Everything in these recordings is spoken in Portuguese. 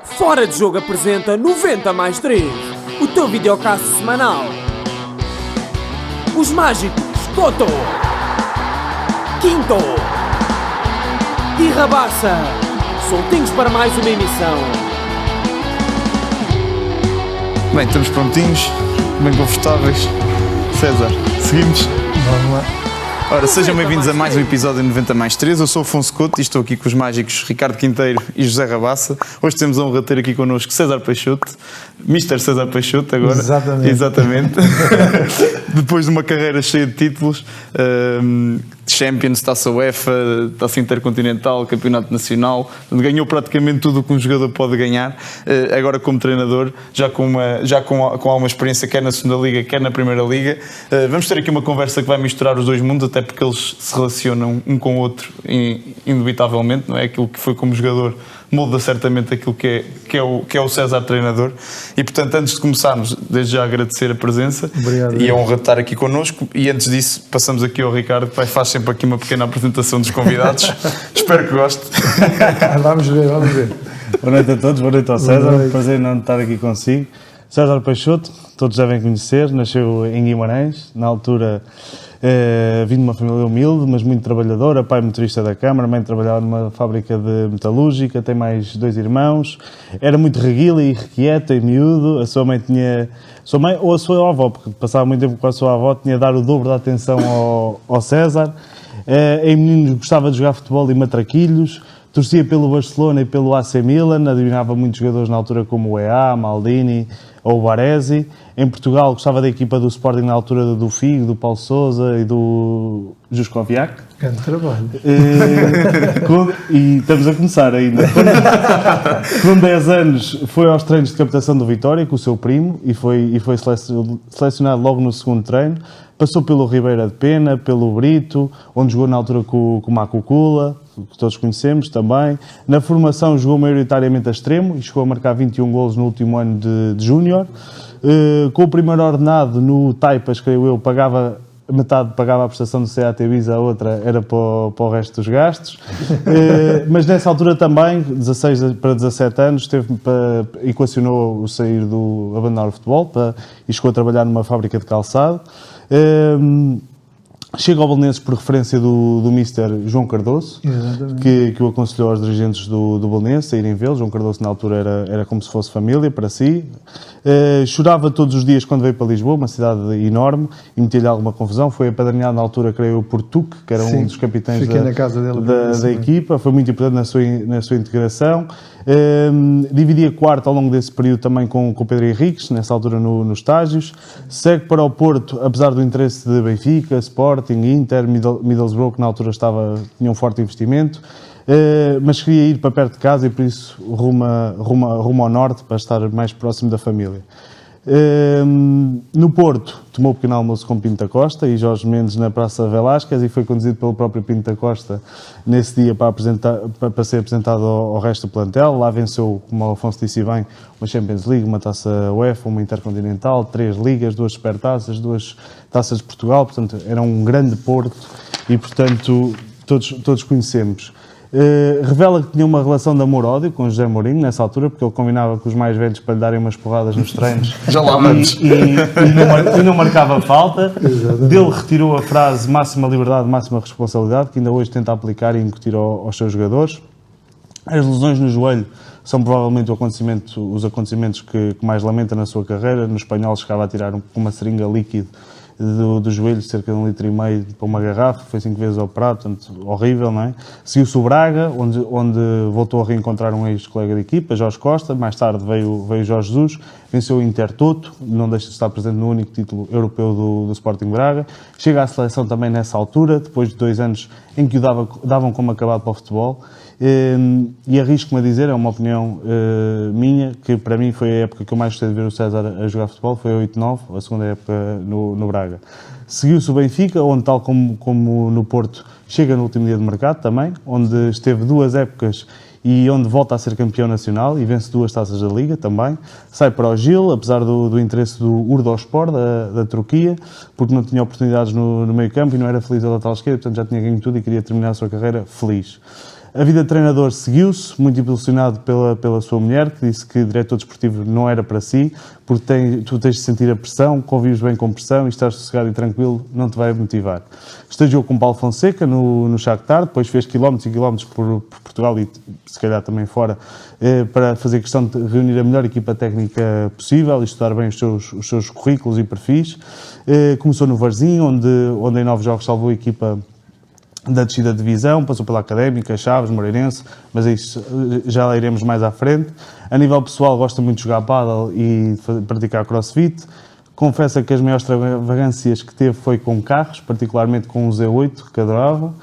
Fora de Jogo apresenta 90 mais 3, o teu videocast semanal. Os mágicos Toto, Quinto e Rabassa, soltinhos para mais uma emissão. Bem, estamos prontinhos, bem confortáveis. César, seguimos? Vamos lá. Ora, sejam bem-vindos a mais um episódio de 90 mais 3. Eu sou o Afonso Couto e estou aqui com os mágicos Ricardo Quinteiro e José Rabassa. Hoje temos a honra de ter aqui connosco César Peixoto, Mr. César Peixoto agora. Exatamente. Depois de uma carreira cheia de títulos, Champions, Taça UEFA, Taça Intercontinental, Campeonato Nacional, ganhou praticamente tudo o que um jogador pode ganhar. Agora como treinador, já com alguma experiência quer na segunda Liga, quer na Primeira Liga. Vamos ter aqui uma conversa que vai misturar os dois mundos, até porque eles se relacionam um com o outro indubitavelmente, não é? Aquilo que foi como jogador molda certamente aquilo que é o César treinador. E portanto, antes de começarmos, desde já agradecer a presença. Obrigado, e a honra de estar aqui connosco. E antes disso, passamos aqui ao Ricardo, que faz sempre aqui uma pequena apresentação dos convidados. Espero que goste. Vamos ver. Boa noite a todos, boa noite ao César, prazer em estar aqui consigo. César Peixoto, todos devem conhecer, nasceu em Guimarães, na altura vim de uma família humilde, mas muito trabalhadora, pai motorista da Câmara, mãe trabalhava numa fábrica de metalúrgica, tem mais 2 irmãos, era muito reguila e irrequieta e miúdo, a sua mãe ou a sua avó, porque passava muito tempo com a sua avó, tinha de dar o dobro da atenção ao César. Em meninos gostava de jogar futebol e matraquilhos, torcia pelo Barcelona e pelo AC Milan, adivinhava muitos jogadores na altura como o EA, Maldini ou o Baresi. Em Portugal gostava da equipa do Sporting na altura do Figo, do Paulo Sousa e do Juskoviak. Grande trabalho. E estamos a começar ainda. Com 10 anos foi aos treinos de captação do Vitória com o seu primo e foi selecionado logo no segundo treino. Passou pelo Ribeira de Pena, pelo Brito, onde jogou na altura com o Macucula, que todos conhecemos também. Na formação jogou maioritariamente a extremo e chegou a marcar 21 golos no último ano de júnior. Com o primeiro ordenado no Taipas, creio eu, metade pagava a prestação do Seat Ibiza, a outra era para o resto dos gastos. Mas nessa altura também, 16 para 17 anos, equacionou o abandonar o futebol e chegou a trabalhar numa fábrica de calçado. Chega ao Belenenses por referência do Mister João Cardoso, que o aconselhou aos dirigentes do Belenenses a irem vê-lo. João Cardoso na altura era como se fosse família para si. Chorava todos os dias quando veio para Lisboa, uma cidade enorme, e metia-lhe alguma confusão. Foi apadrinhado na altura, creio eu, por Tuque, que era um dos capitães da equipa. Foi muito importante na sua integração. Dividia quarto ao longo desse período também com o Pedro Henriques, nessa altura nos estágios. Segue para o Porto, apesar do interesse de Benfica, Sporting, Inter, Middlesbrough, que na altura tinha um forte investimento, mas queria ir para perto de casa e por isso rumo ao norte para estar mais próximo da família. No Porto, tomou o pequeno almoço com Pinto da Costa e Jorge Mendes na Praça Velásquez e foi conduzido pelo próprio Pinto da Costa nesse dia para ser apresentado ao resto do plantel. Lá venceu, como o Afonso disse bem, uma Champions League, uma Taça UEFA, uma Intercontinental, 3 ligas, 2 supertaças, 2 Taças de Portugal. Portanto, era um grande Porto e, portanto, todos conhecemos. Revela que tinha uma relação de amor-ódio com José Mourinho nessa altura, porque ele combinava com os mais velhos para lhe darem umas porradas nos treinos. Já lá vamos. E não marcava falta. Dele retirou a frase máxima liberdade, máxima responsabilidade, que ainda hoje tenta aplicar e incutir aos seus jogadores. As lesões no joelho são provavelmente os acontecimentos que mais lamenta na sua carreira. No Espanhol chegava a tirar uma seringa líquida do joelho, cerca de 1,5 litro para uma garrafa, foi 5 vezes operado, portanto, horrível, não é? Seguiu-se o Braga, onde voltou a reencontrar um ex-colega de equipa, Jorge Costa. Mais tarde veio Jorge Jesus, venceu o Inter Toto, não deixa de estar presente no único título europeu do Sporting Braga. Chega à seleção também nessa altura, depois de 2 anos em que o davam como acabado para o futebol. E arrisco-me a dizer, é uma opinião minha, que para mim foi a época que eu mais gostei de ver o César a jogar futebol, foi a 8-9, a segunda época no Braga. Seguiu-se o Benfica, onde, tal como no Porto, chega no último dia de mercado também, onde esteve 2 épocas e onde volta a ser campeão nacional e vence 2 taças da Liga também. Sai para o Gil, apesar do interesse do Urdospor, da Turquia, porque não tinha oportunidades no meio campo e não era feliz a lateral esquerda, portanto já tinha ganho tudo e queria terminar a sua carreira feliz. A vida de treinador seguiu-se, muito impulsionado pela sua mulher, que disse que diretor desportivo não era para si, porque tu tens de sentir a pressão, convives bem com pressão e estás sossegado e tranquilo, não te vai motivar. Estagiou com Paulo Fonseca no Shakhtar, depois fez quilómetros e quilómetros por Portugal e se calhar também fora, para fazer questão de reunir a melhor equipa técnica possível e estudar bem os seus currículos e perfis. Começou no Varzim, onde em 9 jogos salvou a equipa da descida de divisão, passou pela Académica, Chaves, Moreirense, mas isso já lá iremos mais à frente. A nível pessoal, gosta muito de jogar pádel e de praticar crossfit. Confessa que as maiores extravagâncias que teve foi com carros, particularmente com um Z8, que adorava.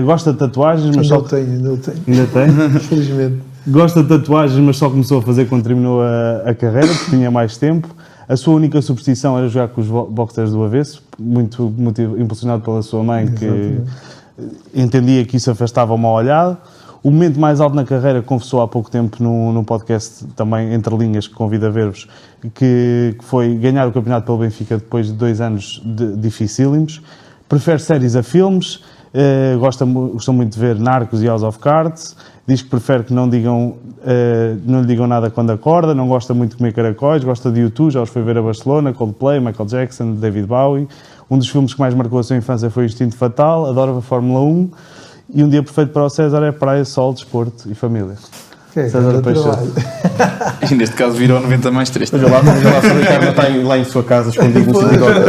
Gosta de tatuagens, mas Ainda tenho. Ainda tem? Felizmente. Gosta de tatuagens, mas só começou a fazer quando terminou a carreira, porque tinha mais tempo. A sua única superstição era jogar com os boxers do avesso, muito impulsionado pela sua mãe, que entendia que isso afastava o mau olhado. O momento mais alto na carreira, confessou há pouco tempo num podcast também, Entre Linhas, que convido a ver-vos, que foi ganhar o campeonato pelo Benfica depois de 2 anos dificílimos. Prefere séries a filmes, gostou muito de ver Narcos e House of Cards. Diz que prefere que não lhe digam nada quando acorda, não gosta muito de comer caracóis, gosta de U2, já os foi ver a Barcelona, Coldplay, Michael Jackson, David Bowie. Um dos filmes que mais marcou a sua infância foi o Instinto Fatal, adora a Fórmula 1 e um dia perfeito para o César é praia, sol, desporto e família. César Peixoto. E neste caso virou 90 mais 3. Veja lá se o Ricardo está lá em sua casa escondido no seu bigode.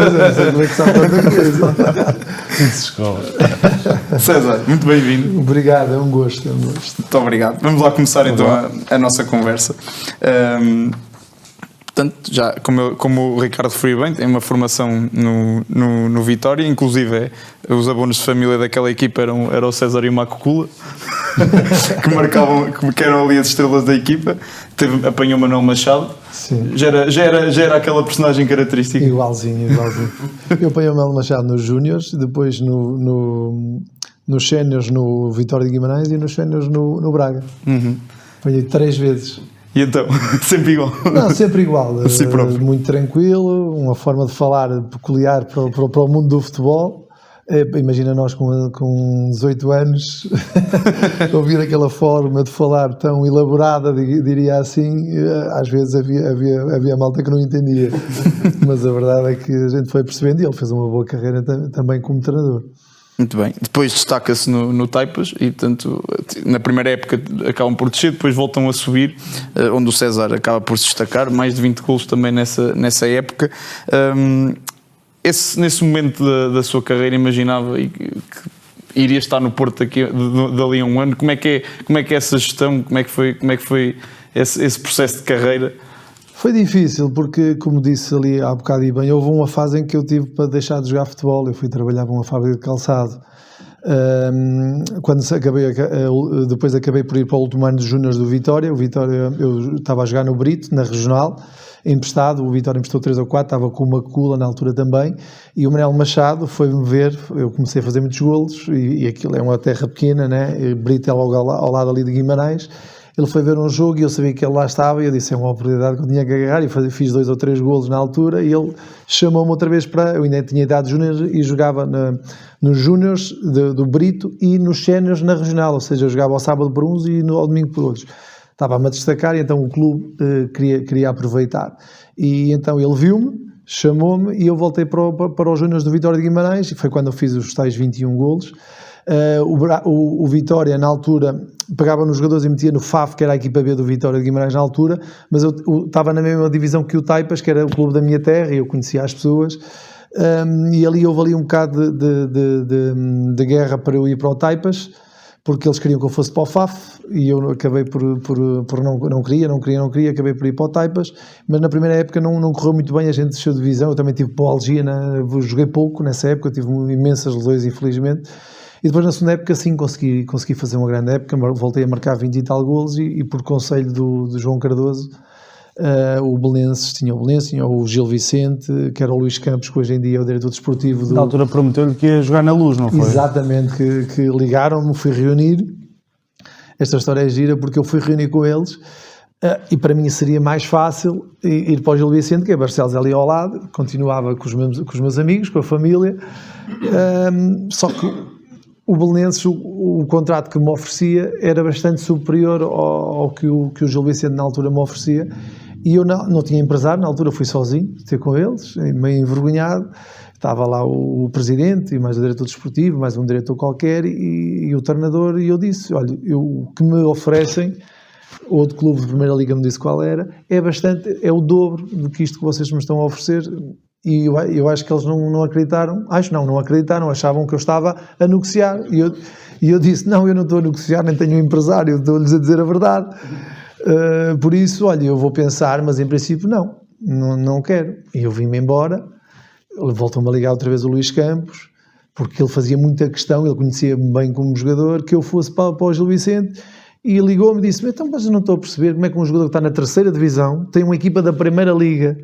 César, muito bem-vindo. Obrigado, é um gosto. Muito obrigado. Vamos lá começar então a nossa conversa. Portanto, já, como o Ricardo referiu bem, tem uma formação no Vitória, inclusive os abonos de família daquela equipa eram o César e o Maco Cula, que eram ali as estrelas da equipa. Apanhou o Manuel Machado. Sim. Já era aquela personagem característica. Igualzinho. Eu apanhei o Manuel Machado nos Júniors, depois nos Séniors no Vitória de Guimarães e nos Séniors no Braga. Apanhei 3 vezes. E então, sempre igual? Não, sempre igual. Si próprio. Muito tranquilo, uma forma de falar peculiar para o mundo do futebol. Imagina nós com 18 anos ouvir aquela forma de falar tão elaborada, diria assim. Às vezes havia malta que não entendia, mas a verdade é que a gente foi percebendo e ele fez uma boa carreira também como treinador. Muito bem. Depois destaca-se no Taipas e, portanto, na primeira época acabam por descer, depois voltam a subir, onde o César acaba por se destacar, mais de 20 golos também nessa época. Nesse momento da sua carreira imaginava que iria estar no Porto dali a um ano. Como é que é essa gestão? Como é que foi esse processo de carreira? Foi difícil porque, como disse ali há bocado e bem, houve uma fase em que eu tive para deixar de jogar futebol. Eu fui trabalhar para uma fábrica de calçado. Depois acabei por ir para o último ano dos Júniors do Vitória. O Vitória, eu estava a jogar no Brito, na Regional, emprestado. O Vitória emprestou 3 ou 4, estava com uma Cula na altura também. E o Manuel Machado foi-me ver. Eu comecei a fazer muitos golos e aquilo é uma terra pequena, né? Brito é logo ao lado ali de Guimarães. Ele foi ver um jogo e eu sabia que ele lá estava e eu disse, é uma oportunidade que eu tinha que agarrar, e fiz 2 ou 3 golos na altura e ele chamou-me outra vez eu ainda tinha idade júnior e jogava nos Júniors do Brito e nos Séniors na Regional, ou seja, eu jogava ao sábado por uns e ao domingo por outros. Estava-me a destacar e então o clube queria aproveitar. E então ele viu-me, chamou-me e eu voltei para os Júniors do Vitória de Guimarães e foi quando eu fiz os tais 21 golos. O Vitória, na altura, pegava nos jogadores e metia no FAF, que era a equipa B do Vitória de Guimarães na altura, mas eu estava na mesma divisão que o Taipas, que era o clube da minha terra, e eu conhecia as pessoas, e ali houve ali um bocado de guerra para eu ir para o Taipas, porque eles queriam que eu fosse para o FAF, e eu acabei por não queria, acabei por ir para o Taipas, mas na primeira época não correu muito bem, a gente deixou de divisão, eu também tive Algia, joguei pouco nessa época, eu tive imensas lesões, infelizmente. E depois na segunda época sim consegui fazer uma grande época, voltei a marcar 20 e tal golos e por conselho do João Cardoso, o Belenenses tinha o Gil Vicente, que era o Luís Campos, que hoje em dia é o diretor desportivo Na altura prometeu-lhe que ia jogar na Luz, não foi? Exatamente, que ligaram-me, fui reunir. Esta história é gira porque eu fui reunir com eles e para mim seria mais fácil ir para o Gil Vicente, que é Barcelos ali ao lado, continuava com os meus amigos, com a família, só que o Belenenses, o contrato que me oferecia era bastante superior ao que o Gil Vicente na altura me oferecia, e eu não tinha empresário, na altura fui sozinho ter com eles, meio envergonhado. Estava lá o presidente e mais o diretor desportivo, mais um diretor qualquer, e o treinador, e eu disse, olha, o que me oferecem, outro clube de Primeira Liga me disse qual era, é o dobro do que isto que vocês me estão a oferecer. E eu acho que eles não acreditaram, não acreditaram, achavam que eu estava a negociar, e eu disse, não, eu não estou a negociar, nem tenho um empresário, estou-lhes a dizer a verdade. Por isso, olha, eu vou pensar, mas em princípio não quero. E eu vim-me embora. Voltou-me a ligar outra vez o Luís Campos, porque ele fazia muita questão, ele conhecia-me bem como jogador, que eu fosse para o Gil Vicente, e ligou-me e disse, então, mas eu não estou a perceber como é que um jogador que está na 3ª divisão, tem uma equipa da Primeira Liga,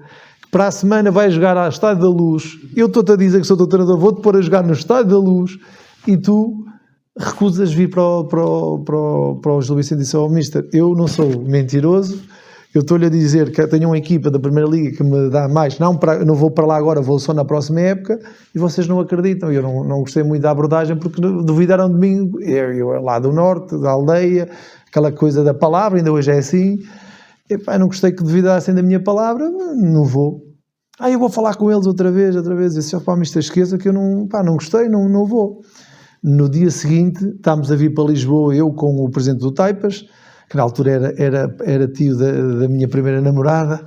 que para a semana vai jogar ao Estádio da Luz, eu estou-te a dizer que sou teu treinador, vou-te pôr a jogar no Estádio da Luz, e tu recusas vir para o Gil Vicente. E disse, mister, eu não sou mentiroso, eu estou-lhe a dizer que tenho uma equipa da Primeira Liga que me dá mais, não vou para lá agora, vou só na próxima época, e vocês não acreditam. Eu não gostei muito da abordagem, porque duvidaram de mim, eu lá do norte, da aldeia, aquela coisa da palavra, ainda hoje é assim. Eu não gostei que duvidassem da minha palavra, não vou. Eu vou falar com eles outra vez, e disse, mister, esqueça que eu não gostei, não vou. No dia seguinte, estávamos a vir para Lisboa, eu com o presidente do Taipas, que na altura era tio da minha primeira namorada,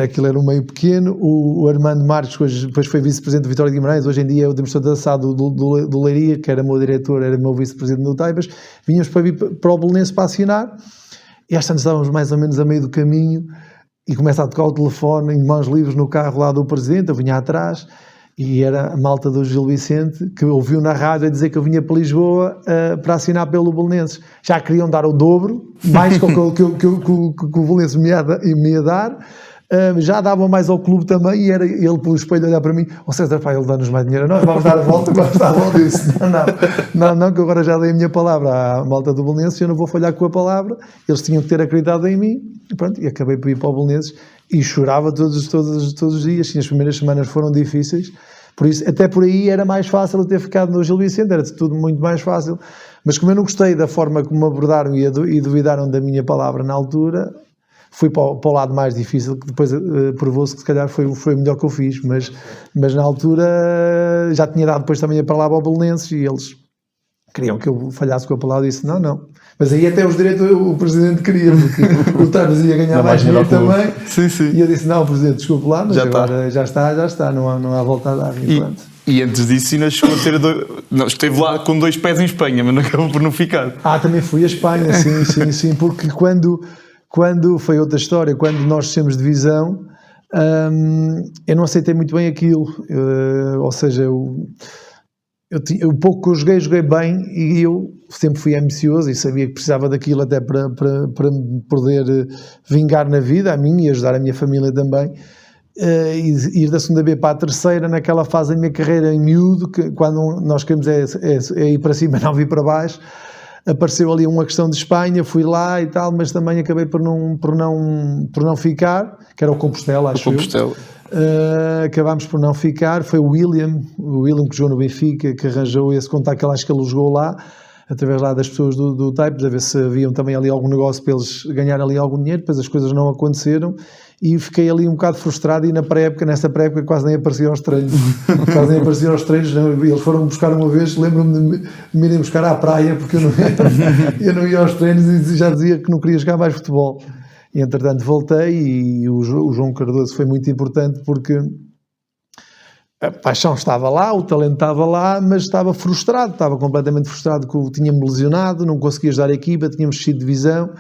aquilo era um meio pequeno, o Armando Marques, depois foi vice-presidente do Vitória de Guimarães, hoje em dia é o administrador de assado do Leiria, que era meu diretor, era meu vice-presidente do Taipas. Vínhamos para vir para o Belenenses para assinar, e às tantas estávamos mais ou menos a meio do caminho, e começa a tocar o telefone em mãos livres no carro lá do presidente, eu vinha atrás, e era a malta do Gil Vicente, que ouviu na rádio a dizer que eu vinha para Lisboa para assinar pelo Belenenses. Já queriam dar o dobro, mais que o que o Belenenses me ia dar, já davam mais ao clube também, e era ele pelo espelho olhar para mim, César, ele dá-nos mais dinheiro, nós vamos dar a volta, eu disse, não, que agora já dei a minha palavra à malta do Belenenses, eu não vou falhar com a palavra, eles tinham que ter acreditado em mim, e acabei por ir para o Belenenses, e chorava todos os dias, as primeiras semanas foram difíceis, por isso, até por aí era mais fácil eu ter ficado no Gil Vicente, era tudo muito mais fácil, mas como eu não gostei da forma como me abordaram e duvidaram da minha palavra na altura, fui para o lado mais difícil, que depois provou-se que se calhar foi o melhor que eu fiz, mas na altura já tinha dado depois também a palavra ao Belenenses, e eles queriam que eu falhasse com a palavra, e disse não. Mas aí até os direitos o presidente queria, porque o Taipas ia ganhar mais dinheiro também. Sim. E eu disse, não, presidente, desculpe lá, mas agora já está, não há volta a dar. E antes disso ainda chegou a ter esteve lá com 2 pés em Espanha, mas não acabou por não ficar. Também fui a Espanha, sim, porque quando foi outra história, quando nós descemos de divisão, eu não aceitei muito bem aquilo, ou seja, o pouco que eu joguei bem, e eu sempre fui ambicioso e sabia que precisava daquilo até para me poder vingar na vida, a mim, e ajudar a minha família também, e ir da 2ª B para a 3ª, naquela fase da minha carreira em miúdo, que quando nós queremos é ir para cima, não vir para baixo. Apareceu ali uma questão de Espanha, fui lá e tal, mas também acabei por não ficar, que era o Compostela, acho eu. Acabámos por não ficar, foi o William que jogou no Benfica, que arranjou esse contacto, acho que ele jogou lá, através lá das pessoas do Taipas, a ver se haviam também ali algum negócio para eles ganharem ali algum dinheiro, depois as coisas não aconteceram, e fiquei ali um bocado frustrado, e nessa pré-época quase nem apareciam aos treinos, eles foram buscar uma vez, lembro-me de me irem buscar à praia, porque eu não ia aos treinos e já dizia que não queria jogar mais futebol. E entretanto voltei, e o João Cardoso foi muito importante, porque a paixão estava lá, o talento estava lá, mas estava completamente frustrado, que tinha-me lesionado, não conseguia ajudar a equipa, tínhamos descido de divisão,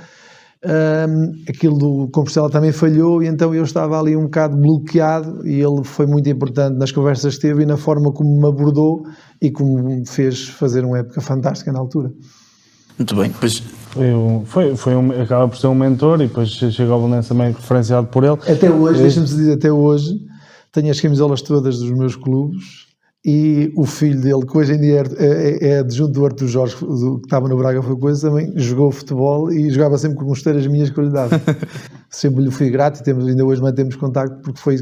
aquilo do Compostela também falhou, e então eu estava ali um bocado bloqueado, e ele foi muito importante nas conversas que teve e na forma como me abordou e como me fez fazer uma época fantástica na altura. Muito bem, pois... acaba por ser um mentor, e depois chega ao Belenenses também referenciado por ele. Até hoje, deixa-me dizer, até hoje tenho as camisolas todas dos meus clubes, e o filho dele, que hoje em dia é adjunto do Artur Jorge, que estava no Braga, foi coisa, também jogou futebol e jogava sempre com esteiras minhas que eu lhe dava. sempre lhe fui grato e ainda hoje mantemos contacto porque foi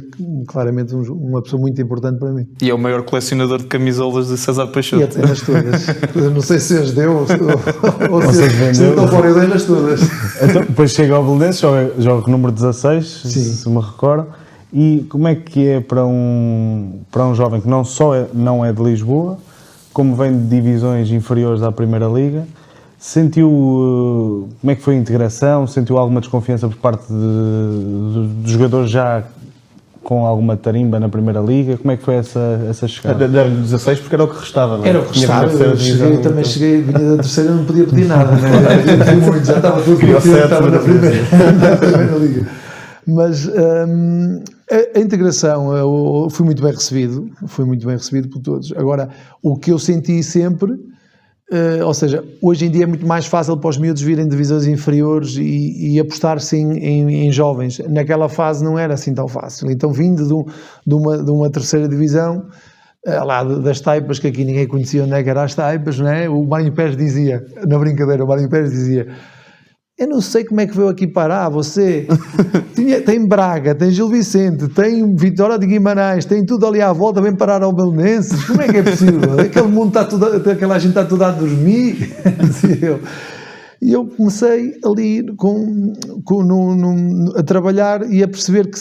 claramente uma pessoa muito importante para mim. E é o maior colecionador de camisolas de César E Peixoto. até-nas todas. Eu não sei se as deu ou se não fora, eu dei-nas todas. Então, depois chega ao Belenenses, joga com o número 16, se me recordo. E como é que é para um jovem que não só não é de Lisboa, como vem de divisões inferiores à Primeira Liga, sentiu como é que foi a integração? Sentiu alguma desconfiança por parte dos jogadores já com alguma tarimba na Primeira Liga? Como é que foi essa chegada? Deram-lhe 16 porque era o que restava, não é? Era o que Tinha estava, vindo a terceira divisão, também então. cheguei, vinha da terceira, não podia pedir nada, né? Fui muito, já estava tudo Queria o confiante, sete, estava na mas primeira liga. Mas a integração, eu fui muito bem recebido por todos. Agora, o que eu senti sempre, ou seja, hoje em dia é muito mais fácil para os miúdos virem de divisões inferiores e apostar-se em jovens. Naquela fase não era assim tão fácil. Então, vindo de uma terceira divisão, lá das Taipas, que aqui ninguém conhecia onde é que eram as Taipas, não é? O Mário Pérez dizia, na brincadeira, eu não sei como é que veio aqui parar, você tem Braga, tem Gil Vicente, tem Vitória de Guimarães, tem tudo ali à volta, vem parar ao Belenenses, como é que é possível? Aquele mundo está tudo, aquela gente está toda a dormir, e eu comecei ali a trabalhar e a perceber que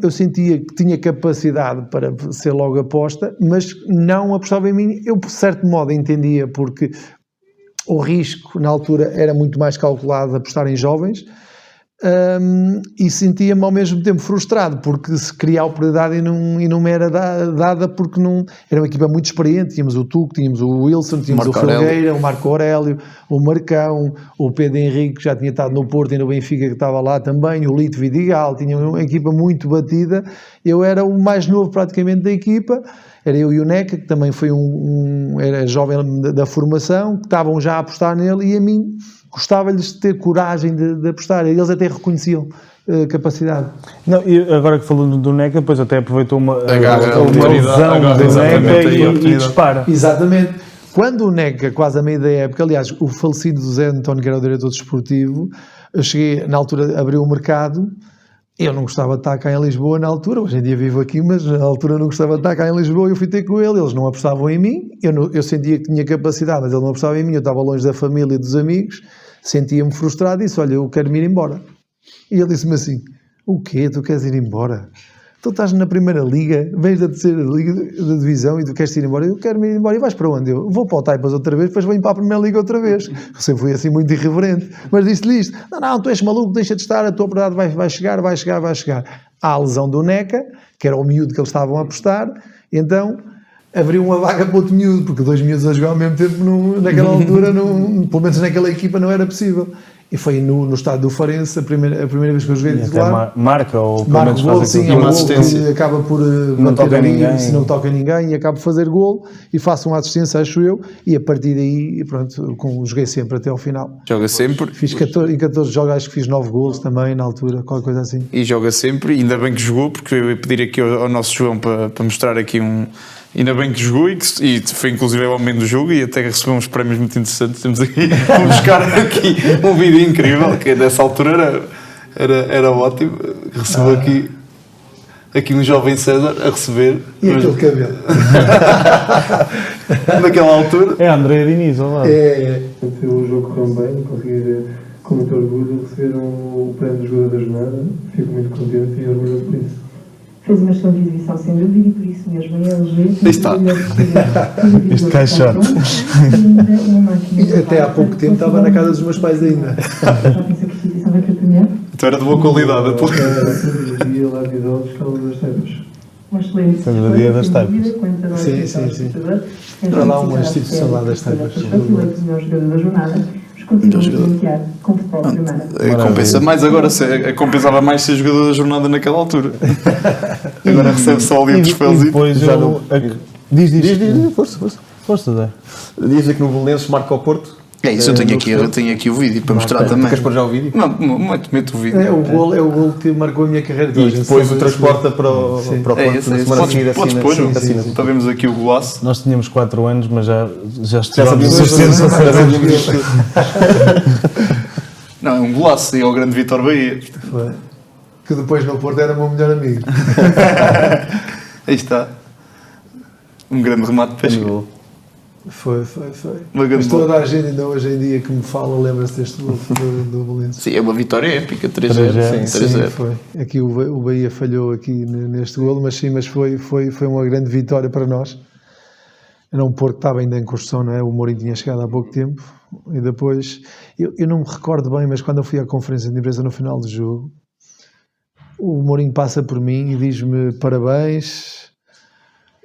eu sentia que tinha capacidade para ser logo aposta, mas não apostava em mim, eu por certo modo entendia, porque o risco na altura era muito mais calculado de apostar em jovens, e sentia-me ao mesmo tempo frustrado porque se queria a oportunidade e não me era dada porque não era uma equipa muito experiente. Tínhamos o Tuco, tínhamos o Wilson, tínhamos Marco o Filgueira, o Marco Aurélio, o Marcão, o Pedro Henrique, que já tinha estado no Porto e no Benfica, que estava lá também, o Lito Vidigal. Tinha uma equipa muito batida. Eu era o mais novo praticamente da equipa. Era eu e o Neca, que também foi era jovem da formação, que estavam já a apostar nele, e a mim gostava-lhes de ter coragem de apostar. Eles até reconheciam capacidade. Não, e agora que falou do Neca, depois até aproveitou uma lesão agarra do Neca aí a e dispara. Exatamente. Quando o Neca, quase a meio da época, aliás, o falecido José António, que era o diretor desportivo, eu cheguei, na altura, abriu o mercado. Eu não gostava de estar cá em Lisboa na altura, hoje em dia vivo aqui, mas na altura não gostava de estar cá em Lisboa e eu fui ter com ele, eles não apostavam em mim, eu sentia que tinha capacidade, mas ele não apostava em mim, eu estava longe da família e dos amigos, sentia-me frustrado e disse, olha, eu quero-me ir embora. E ele disse-me assim, o quê? Tu queres ir embora? Tu estás na Primeira Liga, vens da terceira Liga da divisão e tu queres ir embora? Eu quero-me ir embora. E vais para onde? Eu vou para o Taipas outra vez, depois venho para a Primeira Liga outra vez. Eu sempre fui assim muito irreverente. Mas disse-lhe isto, não, tu és maluco, deixa de estar, a tua oportunidade vai chegar. Há a lesão do Neca, que era o miúdo que eles estavam a apostar, então abriu uma vaga para outro miúdo, porque dois miúdos a jogar ao mesmo tempo, naquela altura, pelo menos naquela equipa, não era possível. E foi no estádio do Farense a primeira vez que eu joguei titular. Marca, ou pelo menos gol, faz sim, uma gol assistência. que acaba por Não toca ninguém. se não toca ninguém, e acabo de fazer gol e faço uma assistência, acho eu, e a partir daí, pronto, joguei sempre até ao final. Joga sempre. Fiz em 14 jogos, acho que fiz 9 golos também na altura, qualquer coisa assim. E joga sempre, ainda bem que jogou, porque eu ia pedir aqui ao nosso João para mostrar aqui ainda bem que jogou e foi inclusive o homem do jogo e até recebeu uns prémios muito interessantes. Temos aqui, vou buscar aqui um vídeo incrível, que dessa altura era ótimo. Recebeu aqui um jovem César a receber. E aquele cabelo. Naquela altura. É André Diniz, olá. O jogo correu bem, consegui com muito orgulho receber o prémio do jogador da jornada. Fico muito contente e orgulhoso por isso. Fez uma excelente exibição, sem dúvida, e por isso mesmo em LG. Está. Este caixote. Até há pouco tempo estava na casa dos meus pais ainda. Então era de boa qualidade. Dia lá de idosos, Cala das Taipas. Uma excelente Dia das Taipas. Sim. Era lá uma instituição lá das Taipas. Eleito o melhor jogador da jornada. Continuamos a brincar com futebol primeiro. Compensa mais agora, compensava mais ser jogador da jornada naquela altura. Agora recebe só ali outros felzitos. Depois diz. Força, Zé. Diz que no Belenenses marca o Porto. É isso, eu tenho aqui o vídeo para mostrar também. Queres pôr já o vídeo? Não, meto o vídeo. É o gol que marcou a minha carreira de E hoje. depois o transporta para o Porto É na isso. semana seguinte. Podes pôr, para vermos aqui o golaço. Nós tínhamos 4 anos, mas já sabíamos suficientes a saber. Não, é um golaço, e é o grande Vítor Bahia. que depois no Porto era o meu melhor amigo. Aí está. Um grande remate de pesca. Foi. Uma grande Mas toda a gente ainda hoje em dia que me fala lembra-se deste gol do Valença. Sim, é uma vitória épica, 3-0. Sim, foi. Aqui o Bahia falhou aqui neste golo, mas sim, mas foi uma grande vitória para nós. Era um Porto que estava ainda em construção, não é? O Mourinho tinha chegado há pouco tempo e depois, eu não me recordo bem, mas quando eu fui à conferência de imprensa no final do jogo, o Mourinho passa por mim e diz-me parabéns.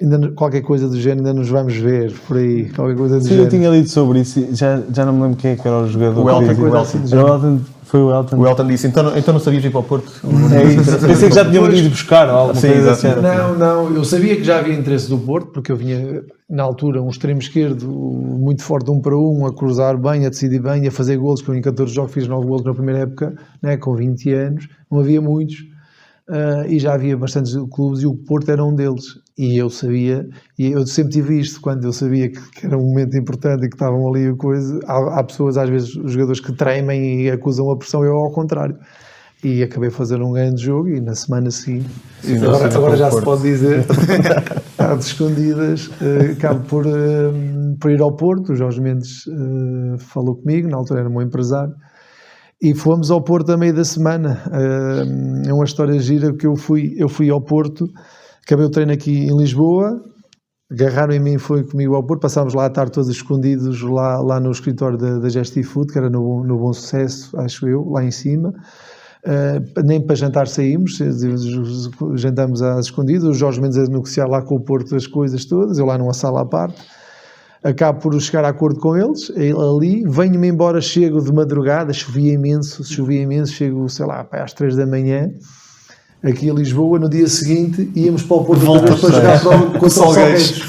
Ainda qualquer coisa do género, ainda nos vamos ver por aí, qualquer coisa do Sim, género. eu tinha lido sobre isso, já não me lembro quem é que era o jogador. O Elton, que dizia. o Elton. Era o Elton, foi o Elton. O Elton disse, então não sabias ir para o Porto? É isso. Pensei que já tinham ido buscar ou alguma Sim, coisa exato. assim. Não, eu sabia que já havia interesse do Porto, porque eu vinha, na altura, um extremo esquerdo muito forte, 1 para 1, a cruzar bem, a decidir bem, a fazer golos, que eu em 14 jogos fiz 9 golos na primeira época, né, com 20 anos, não havia muitos, e já havia bastantes clubes, e o Porto era um deles. E eu sabia, e eu sempre tive isto, quando eu sabia que era um momento importante e que estavam ali a coisa, há pessoas, às vezes, os jogadores que tremem e acusam a pressão, eu ao contrário. E acabei a fazer um grande jogo e na semana seguinte, agora já se pode dizer, às escondidas, acabo por ir ao Porto. O Jorge Mendes falou comigo, na altura era o meu empresário, e fomos ao Porto a meio da semana. É uma história gira que eu fui ao Porto, acabei o treino aqui em Lisboa, agarraram em mim e foi comigo ao Porto, passámos lá a tarde todos escondidos lá no escritório da Gestifood, que era no Bom Sucesso, acho eu, lá em cima. Nem para jantar saímos, jantamos às escondidas, o Jorge Mendes a negociar lá com o Porto as coisas todas, eu lá numa sala à parte, acabo por chegar a acordo com eles, ali, venho-me embora, chego de madrugada, chovia imenso, chego, sei lá, às 3 da manhã, aqui a Lisboa. No dia seguinte íamos para o Porto para jogar com o Salgueiros.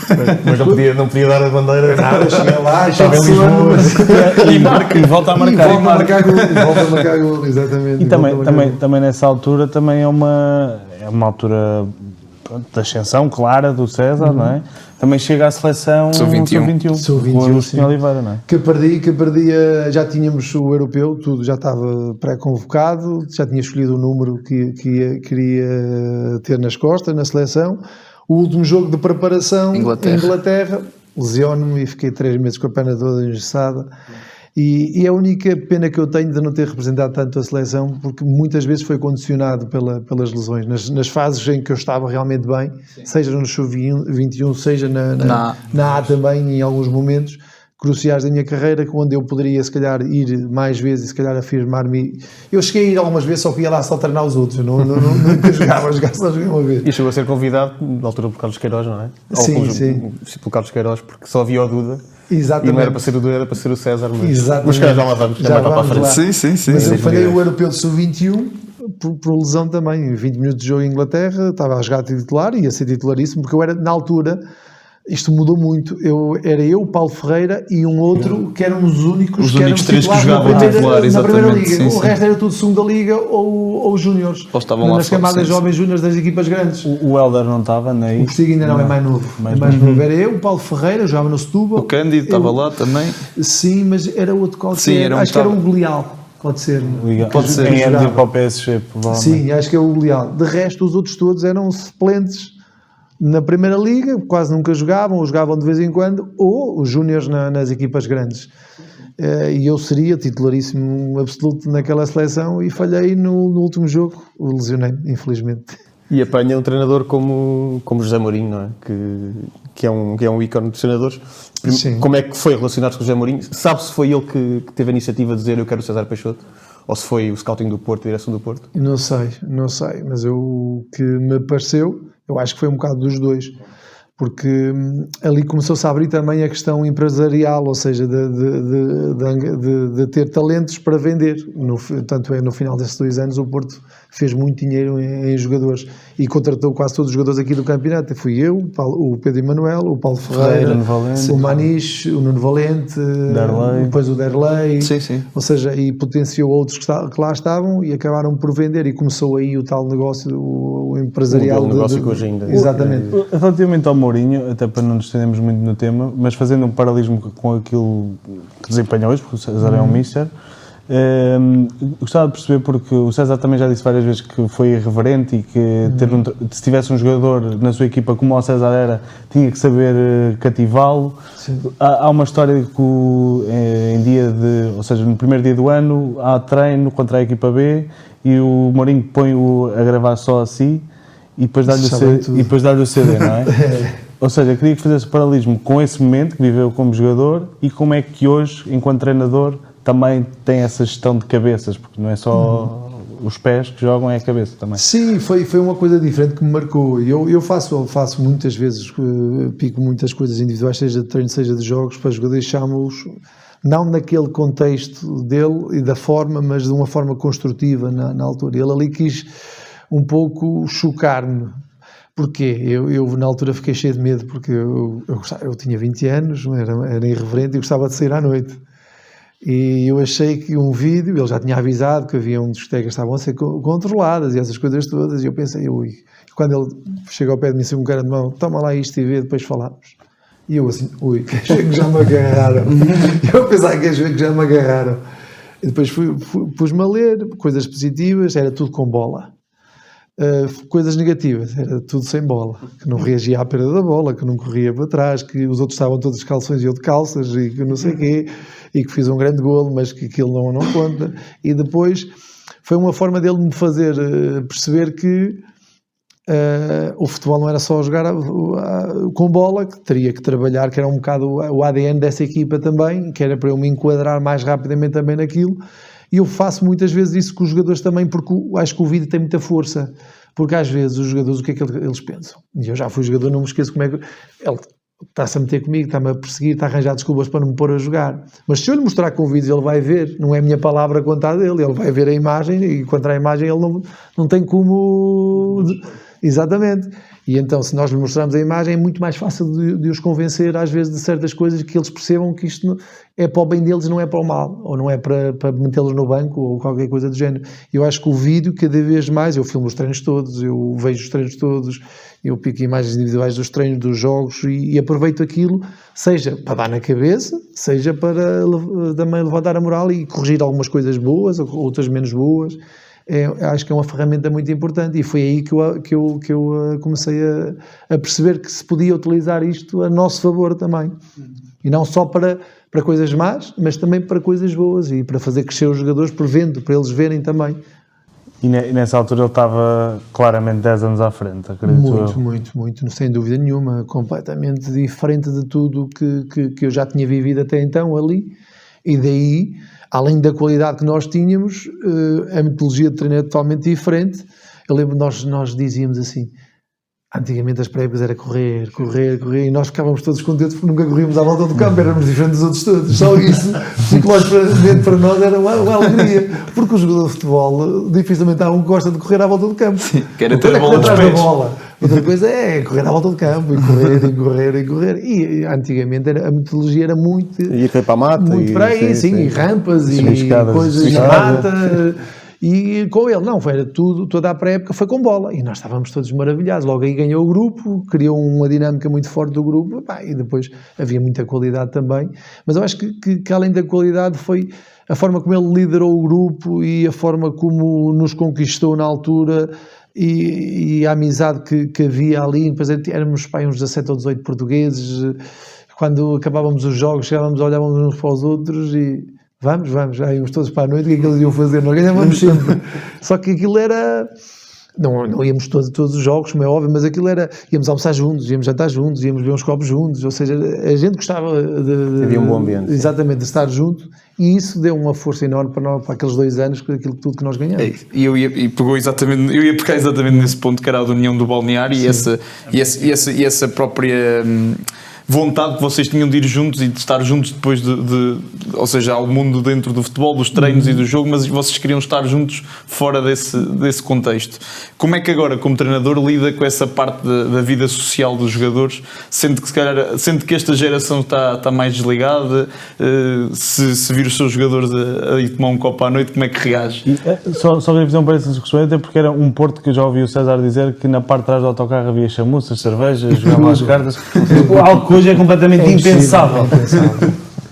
Mas não podia dar a bandeira. Nada, cheguei lá, estava em Lisboa. E marca, e volta a marcar. Volta a marcar gol, exatamente. E também nessa altura também é uma altura de ascensão clara do César, não é? Também chega à seleção Sub-21, com o Agostinho Oliveira, não é? Que perdi, já tínhamos o europeu, tudo já estava pré-convocado, já tinha escolhido o número que queria ter nas costas, na seleção. O último jogo de preparação, Inglaterra, lesiono-me e fiquei 3 meses com a perna toda engessada. E a única pena que eu tenho de não ter representado tanto a seleção, porque muitas vezes foi condicionado pelas lesões, nas fases em que eu estava realmente bem, seja no Sub-21, seja na A também, em alguns momentos cruciais da minha carreira, onde eu poderia se calhar ir mais vezes e se calhar afirmar-me. Eu cheguei a ir algumas vezes, só que ia lá só treinar os outros, eu nunca jogava, só joguei uma vez. E chegou a ser convidado, na altura, por Carlos Queiroz, não é? Sim. Por Carlos Queiroz, porque só havia o Duda. Exatamente. E não era para ser o Duda, era para ser o César. Mas já lá vamos, já vai para a frente. Sim. Mas eu falhei o europeu de Sub-21 por lesão também. 20 minutos de jogo em Inglaterra, estava a jogar titular, ia ser titularíssimo, porque eu era, na altura, isto mudou muito. Era eu, Paulo Ferreira e um outro que eram os únicos três que jogavam titular, na primeira liga. sim, o resto era tudo segunda liga ou júniores. Ou estavam lá nas camadas jovens júniores das equipas grandes. O Helder não estava, nem O Postigo ainda não é mais novo. Mais novo. Era eu, o Paulo Ferreira, jogava no Setúbal. O Cândido estava lá também. Sim, mas era outro qualquer. Sim, acho que era um Leal. Pode ser. Pode ser. Quem é de ir para o PSG, provavelmente. Sim, acho que é o Leal. De resto, os outros todos eram suplentes na primeira liga, quase nunca jogavam, ou jogavam de vez em quando, ou os júniores nas equipas grandes. E eu seria titularíssimo absoluto naquela seleção e falhei no último jogo, lesionei-me, infelizmente. E apanha um treinador como José Mourinho, não é? Que é um ícone de treinadores. Sim. Como é que foi relacionado com o José Mourinho? Sabe se foi ele que teve a iniciativa de dizer eu quero o César Peixoto? Ou se foi o scouting do Porto, a direção do Porto? Não sei, mas o que me pareceu, eu acho que foi um bocado dos dois, porque ali começou-se a abrir também a questão empresarial, ou seja, de ter talentos para vender. Tanto é, no final desses 2 anos o Porto fez muito dinheiro em jogadores e contratou quase todos os jogadores aqui do campeonato. Fui eu, o Pedro Emanuel, o Paulo Ferreira, o Maniche, o Nuno Valente, depois o Derlei, sim. Ou seja, e potenciou outros que lá estavam e acabaram por vender, e começou aí o tal negócio, o empresarial. O negócio que hoje ainda. Exatamente. Relativamente ao Mourinho, até para não nos estendermos muito no tema, mas fazendo um paralelismo com aquilo que desempenha hoje, porque o César é um mister, Gostava de perceber, porque o César também já disse várias vezes que foi irreverente e que se tivesse um jogador na sua equipa como o César era, tinha que saber cativá-lo. Há uma história que ou seja, no primeiro dia do ano há treino contra a equipa B e o Mourinho põe-o a gravar só a si e depois dá-lhe o CD, não é? Ou seja, queria que fizesse paralelismo com esse momento que viveu como jogador e como é que hoje, enquanto treinador, também tem essa gestão de cabeças, porque não é só os pés que jogam, é a cabeça também. Sim, foi uma coisa diferente que me marcou. Eu faço muitas vezes, pico muitas coisas individuais, seja de treino, seja de jogos, para jogadores, chamo-os, não naquele contexto dele e da forma, mas de uma forma construtiva na altura. Ele ali quis um pouco chocar-me. Porquê? Eu na altura fiquei cheio de medo, porque eu tinha 20 anos, era irreverente e gostava de sair à noite. E eu achei que um vídeo, ele já tinha avisado que havia discotecas que estavam a ser controladas e essas coisas todas, e eu pensei, quando ele chega ao pé de mim, assim, um cara de mão, toma lá isto e vê, depois falamos. E eu assim, queres ver que já me agarraram? Eu pensava, queres ver que já me agarraram? E depois pus-me a ler, coisas positivas, era tudo com bola. Coisas negativas, era tudo sem bola, que não reagia à perda da bola, que não corria para trás, que os outros estavam todos de calções e eu de calças e que não sei o quê, e que fiz um grande golo, mas que aquilo não conta. E depois foi uma forma dele me fazer perceber que o futebol não era só jogar com bola, que teria que trabalhar, que era um bocado o ADN dessa equipa também, que era para eu me enquadrar mais rapidamente também naquilo. E eu faço muitas vezes isso com os jogadores também, porque acho que o vídeo tem muita força. Porque às vezes os jogadores, o que é que eles pensam? E eu já fui jogador, não me esqueço como é que... Ele está-se a meter comigo, está-me a perseguir, está a arranjar desculpas para não me pôr a jogar. Mas se eu lhe mostrar com o vídeo, ele vai ver. Não é a minha palavra contra a dele. Ele vai ver a imagem e contra a imagem ele não tem como... Exatamente. E então, se nós lhe mostrarmos a imagem, é muito mais fácil de os convencer, às vezes, de certas coisas, que eles percebam que isto é para o bem deles, não é para o mal, ou não é para metê-los no banco, ou qualquer coisa do género. Eu acho que o vídeo, cada vez mais, eu filmo os treinos todos, eu vejo os treinos todos, eu pico imagens individuais dos treinos, dos jogos, e aproveito aquilo, seja para dar na cabeça, seja para também levantar a moral e corrigir algumas coisas boas, outras menos boas. Acho que é uma ferramenta muito importante e foi aí que eu comecei a perceber que se podia utilizar isto a nosso favor também. E não só para coisas más, mas também para coisas boas e para fazer crescer os jogadores por vendo, para eles verem também. E nessa altura ele estava claramente 10 anos à frente, acredito. Muito, sem dúvida nenhuma, completamente diferente de tudo que eu já tinha vivido até então ali. E daí, além da qualidade que nós tínhamos, a metodologia de treino é totalmente diferente. Eu lembro, nós dizíamos assim, antigamente as pré-épocas era correr, e nós ficávamos todos contentes porque nunca corríamos à volta do campo, éramos diferentes dos outros todos. Só isso, psicologicamente para nós era uma alegria, porque o jogador de futebol, dificilmente há um que gosta de correr à volta do campo. Sim, quer ter a bola dos pés. Outra coisa é correr à volta do campo, e correr. E antigamente a metodologia era muito... E correr para a mata. Muito para aí, sim, e rampas, e coisas na mata... E com ele, não, era toda a pré-época foi com bola, e nós estávamos todos maravilhados. Logo aí ganhou o grupo, criou uma dinâmica muito forte do grupo, e depois havia muita qualidade também. Mas eu acho que além da qualidade foi a forma como ele liderou o grupo e a forma como nos conquistou na altura, e a amizade que havia ali. Depois éramos uns 17 ou 18 portugueses, quando acabávamos os jogos, chegávamos, olhávamos uns para os outros e... Vamos, já íamos todos para a noite, o que é que eles iam fazer? Nós ganhávamos sempre. Só que aquilo era... Não íamos todos os jogos, como é óbvio, mas aquilo era... Íamos almoçar juntos, íamos jantar juntos, íamos beber uns copos juntos, ou seja, a gente gostava de... Havia um bom ambiente. Exatamente, de estar junto, e isso deu uma força enorme para aqueles 2 anos, com aquilo tudo que nós ganhamos. Eu ia pegar exatamente nesse ponto, que era a da união do balneário, e essa própria... vontade que vocês tinham de ir juntos e de estar juntos depois ou seja, ao mundo dentro do futebol, dos treinos e do jogo, mas vocês queriam estar juntos fora desse contexto. Como é que agora, como treinador, lida com essa parte da vida social dos jogadores, sendo que esta geração está mais desligada, se vir os seus jogadores a ir tomar um copo à noite, como é que reage? Só queria fazer um parênteses com o até porque era um Porto que eu já ouvi o César dizer que na parte de trás do autocarro havia chamuças, cervejas, jogavam às cartas, algo que hoje é completamente impensável.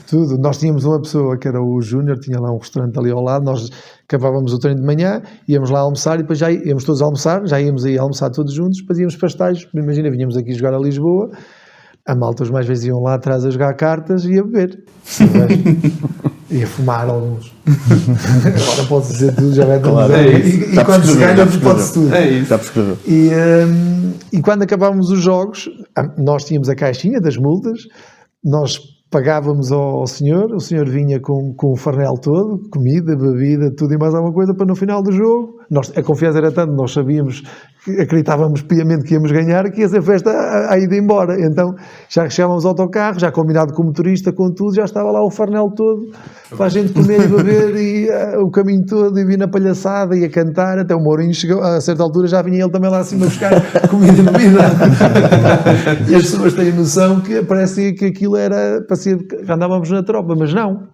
Tudo. Nós tínhamos uma pessoa que era o Júnior, tinha lá um restaurante ali ao lado, nós acabávamos o treino de manhã, íamos lá almoçar e depois já íamos todos almoçar, já íamos aí almoçar todos juntos, depois íamos para estágios, imagina, vinhamos aqui jogar a Lisboa, a malta os mais vezes iam lá atrás a jogar cartas e a beber. E a fumar alguns. Agora posso dizer tudo, já vai Claro, e quando se ganha, pode-se tudo. É isso. Já prescreveu. E quando acabávamos os jogos, nós tínhamos a caixinha das multas, nós pagávamos ao senhor, o senhor vinha com o farnel todo, comida, bebida, tudo e mais alguma coisa, para no final do jogo, a confiança era tanto, nós sabíamos, acreditávamos piamente que íamos ganhar, que ia ser festa à ida embora. Então já chegávamos ao autocarro, já combinado com o motorista, com tudo, já estava lá o farnel todo, para a gente comer e beber, e o caminho todo, e vir na palhaçada, e a cantar, até o Mourinho chegou, a certa altura já vinha ele também lá acima buscar comida e bebida. E as pessoas têm noção que parecia que aquilo era, parecia que andávamos na tropa, mas não.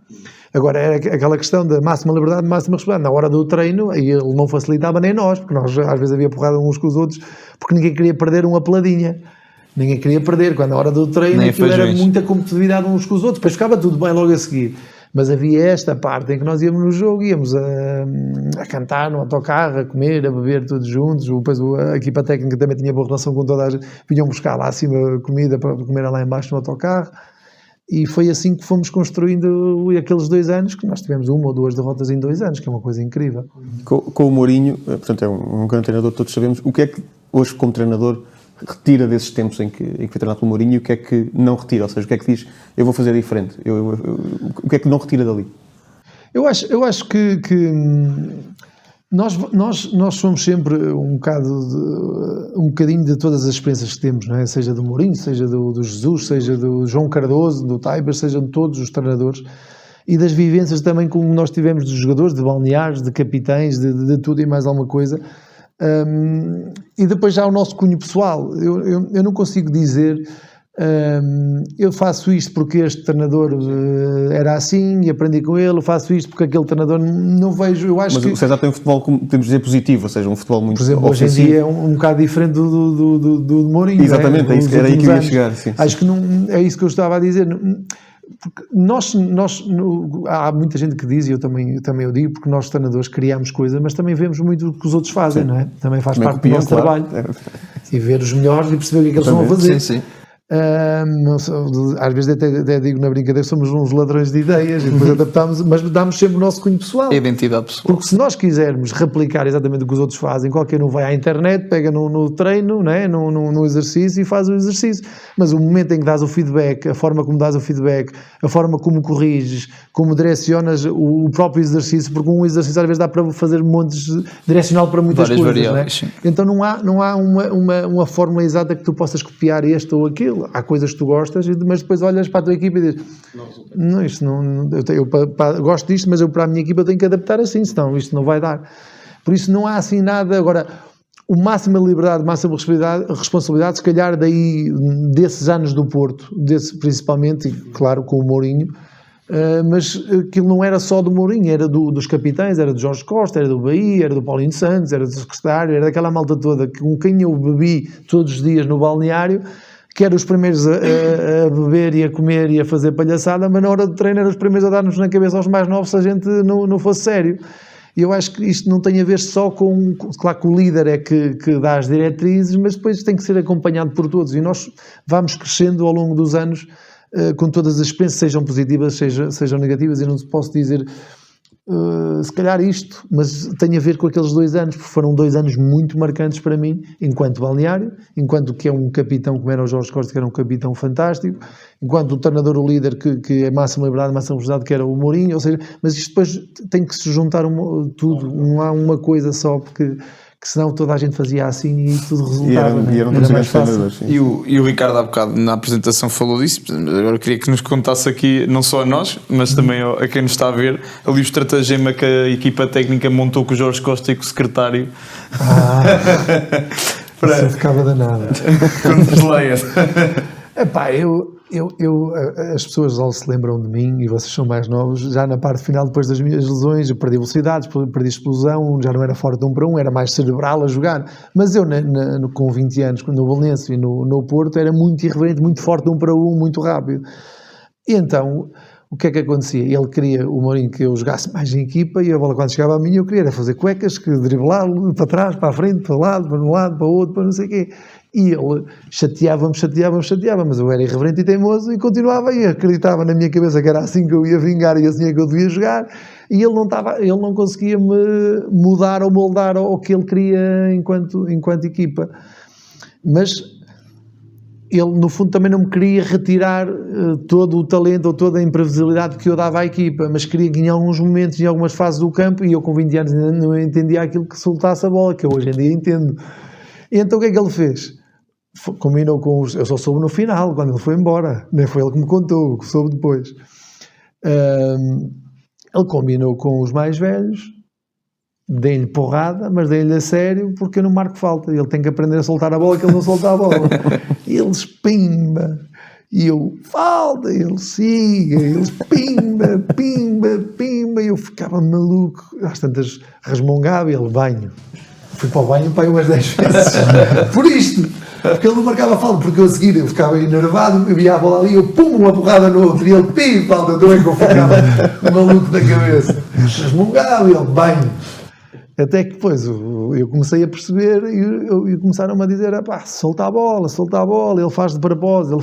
Agora, era aquela questão da máxima liberdade, máxima responsabilidade. Na hora do treino, aí ele não facilitava nem nós, porque nós às vezes havia porrada uns com os outros, porque ninguém queria perder uma peladinha. Ninguém queria perder. Quando na hora do treino, aquilo era muita competitividade uns com os outros, depois ficava tudo bem logo a seguir. Mas havia esta parte em que nós íamos no jogo, íamos a cantar no autocarro, a comer, a beber todos juntos. Depois a equipa técnica também tinha boa relação com toda a gente. Vinham buscar lá acima comida para comer lá embaixo no autocarro. E foi assim que fomos construindo aqueles 2 anos, que nós tivemos 1 ou 2 derrotas em 2 anos, que é uma coisa incrível. Com o Mourinho, portanto é um grande treinador, todos sabemos. O que é que hoje, como treinador, retira desses tempos em que foi treinado pelo Mourinho e o que é que não retira? Ou seja, o que é que diz, eu vou fazer diferente? O que é que não retira dali? Eu acho que nós somos sempre um bocadinho de todas as experiências que temos, não é? Seja do Mourinho, seja do Jesus, seja do João Cardoso, do Taiber, seja de todos os treinadores, e das vivências também como nós tivemos dos jogadores, de balneares, de capitães, de tudo e mais alguma coisa. E depois já o nosso cunho pessoal. Eu não consigo dizer eu faço isto porque este treinador era assim e aprendi com ele, eu faço isto porque aquele treinador não vejo, eu acho. Mas o César tem um futebol, como podemos dizer, positivo, ou seja, um futebol muito ofensivo. Por exemplo, hoje em dia é um bocado diferente do Mourinho. Exatamente, é isso, era aí que eu ia chegar. Sim, acho que não, é isso que eu estava a dizer. Porque há muita gente que diz, e eu também o digo, porque nós treinadores criamos coisas, mas também vemos muito o que os outros fazem, não é? Também faz parte do nosso trabalho. E ver os melhores e perceber o que é que eles estão a fazer. Sim. Às vezes até digo na brincadeira que somos uns ladrões de ideias e depois adaptamos, mas damos sempre o nosso cunho pessoal. A identidade pessoal. Porque se nós quisermos replicar exatamente o que os outros fazem, qualquer um vai à internet, pega no treino, né, no exercício e faz o exercício. Mas o momento em que dás o feedback, a forma como dás o feedback, a forma como corriges, como direcionas o próprio exercício, porque um exercício às vezes dá para fazer montes direcional para muitas várias coisas, variáveis, né? Então não há uma fórmula exata que tu possas copiar este ou aquilo. Há coisas que tu gostas, mas depois olhas para a tua equipa e dizes eu gosto disto, mas eu para a minha equipa tenho que adaptar assim, senão isto não vai dar. Por isso não há assim nada. Agora, o máxima liberdade, máxima responsabilidade, se calhar daí desses anos do Porto, principalmente, e claro com o Mourinho, mas aquilo não era só do Mourinho, era dos capitães, era do Jorge Costa, era do Bahia, era do Paulinho Santos, era do secretário, era daquela malta toda com quem eu bebi todos os dias no balneário, que eram os primeiros a beber e a comer e a fazer palhaçada, mas na hora do treino eram os primeiros a dar-nos na cabeça aos mais novos se a gente não fosse sério. E eu acho que isto não tem a ver só com... Claro que o líder é que dá as diretrizes, mas depois tem que ser acompanhado por todos. E nós vamos crescendo ao longo dos anos com todas as experiências, sejam positivas, sejam negativas, e não se posso dizer... se calhar isto, mas tem a ver com aqueles 2 anos, porque foram 2 anos muito marcantes para mim, enquanto balneário, enquanto que é um capitão como era o Jorge Costa, que era um capitão fantástico, enquanto o treinador, o líder, que é máxima liberdade, máxima velocidade, que era o Mourinho, ou seja, mas isto depois tem que se juntar tudo, não há uma coisa só, porque senão toda a gente fazia assim e tudo resultava. Era mais fácil. E o Ricardo há bocado na apresentação falou disso, agora queria que nos contasse aqui, não só a nós, mas também a quem nos está a ver, ali o estratagema que a equipa técnica montou com o Jorge Costa e com o secretário. Isso ficava danado. Quando nos leia. Epá, as pessoas já se lembram de mim, e vocês são mais novos, já na parte final, depois das minhas lesões, eu perdi velocidade, perdi explosão, já não era forte de 1 para 1, era mais cerebral a jogar, mas eu com 20 anos, no Belenenses e no Porto, era muito irreverente, muito forte de 1 para 1, muito rápido. E então o que é que acontecia? Ele queria, o Mourinho, que eu jogasse mais em equipa, e a bola quando chegava a mim eu queria era fazer cuecas, que driblar para trás, para a frente, para um lado, para um lado, para o outro, para não sei o quê. E ele chateava-me, mas eu era irreverente e teimoso e continuava, e acreditava na minha cabeça que era assim que eu ia vingar e assim é que eu devia jogar, e ele não conseguia me mudar ou moldar ao que ele queria enquanto equipa. Mas ele, no fundo, também não me queria retirar todo o talento ou toda a imprevisibilidade que eu dava à equipa, mas queria que em alguns momentos, em algumas fases do campo, e eu com 20 anos ainda não entendia aquilo que soltasse a bola, que eu hoje em dia entendo. E então o que é que ele fez? Combinou com os... Eu só soube no final, quando ele foi embora, nem foi ele que me contou, que soube depois. Ele combinou com os mais velhos, dei-lhe porrada, mas dei-lhe a sério, porque eu não marco falta. Ele tem que aprender a soltar a bola, que ele não solta a bola. Eles pimba, e eu falta, ele siga, eles pimba, e eu ficava maluco. Às tantas resmungava, ele banho. Fui para o banho para umas 10 vezes por isto, porque ele não marcava falta, porque eu a seguir eu ficava enervado, eu via a bola ali, eu pum, uma porrada no outro, e ele pim, falta, também que eu ficava maluco da cabeça. Resmungava, ele banho. Até que depois eu comecei a perceber e começaram-me a dizer, solta a bola, ele faz de propósito,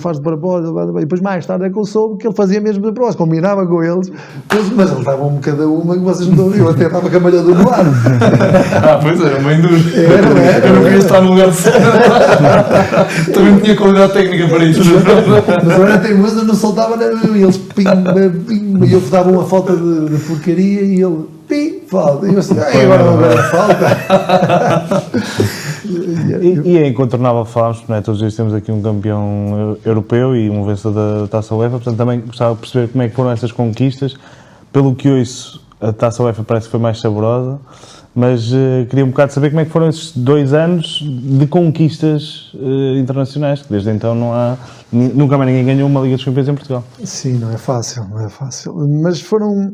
e depois mais tarde é que eu soube que ele fazia mesmo de propósito, combinava com eles, mas eles davam-me cada uma que vocês não estão a ver, eu até estava com a malhadura no ar. Pois é, uma indústria. Eu não queria estar no lugar certo. Também tinha qualidade técnica para isto. Mas eu era teimoso, não soltava nada, e eles pimba, e eu dava uma falta de porcaria, e ele falta, e eu assim, agora não vai falta. E é incontornável falarmos, não é? Todos os dias temos aqui um campeão europeu e um vencedor da Taça UEFA, portanto também gostava de perceber como é que foram essas conquistas. Pelo que ouço, a Taça UEFA parece que foi mais saborosa, mas queria um bocado saber como é que foram esses 2 anos de conquistas internacionais, que desde então nunca mais ninguém ganhou uma Liga dos Campeões em Portugal. Sim, não é fácil, mas foram...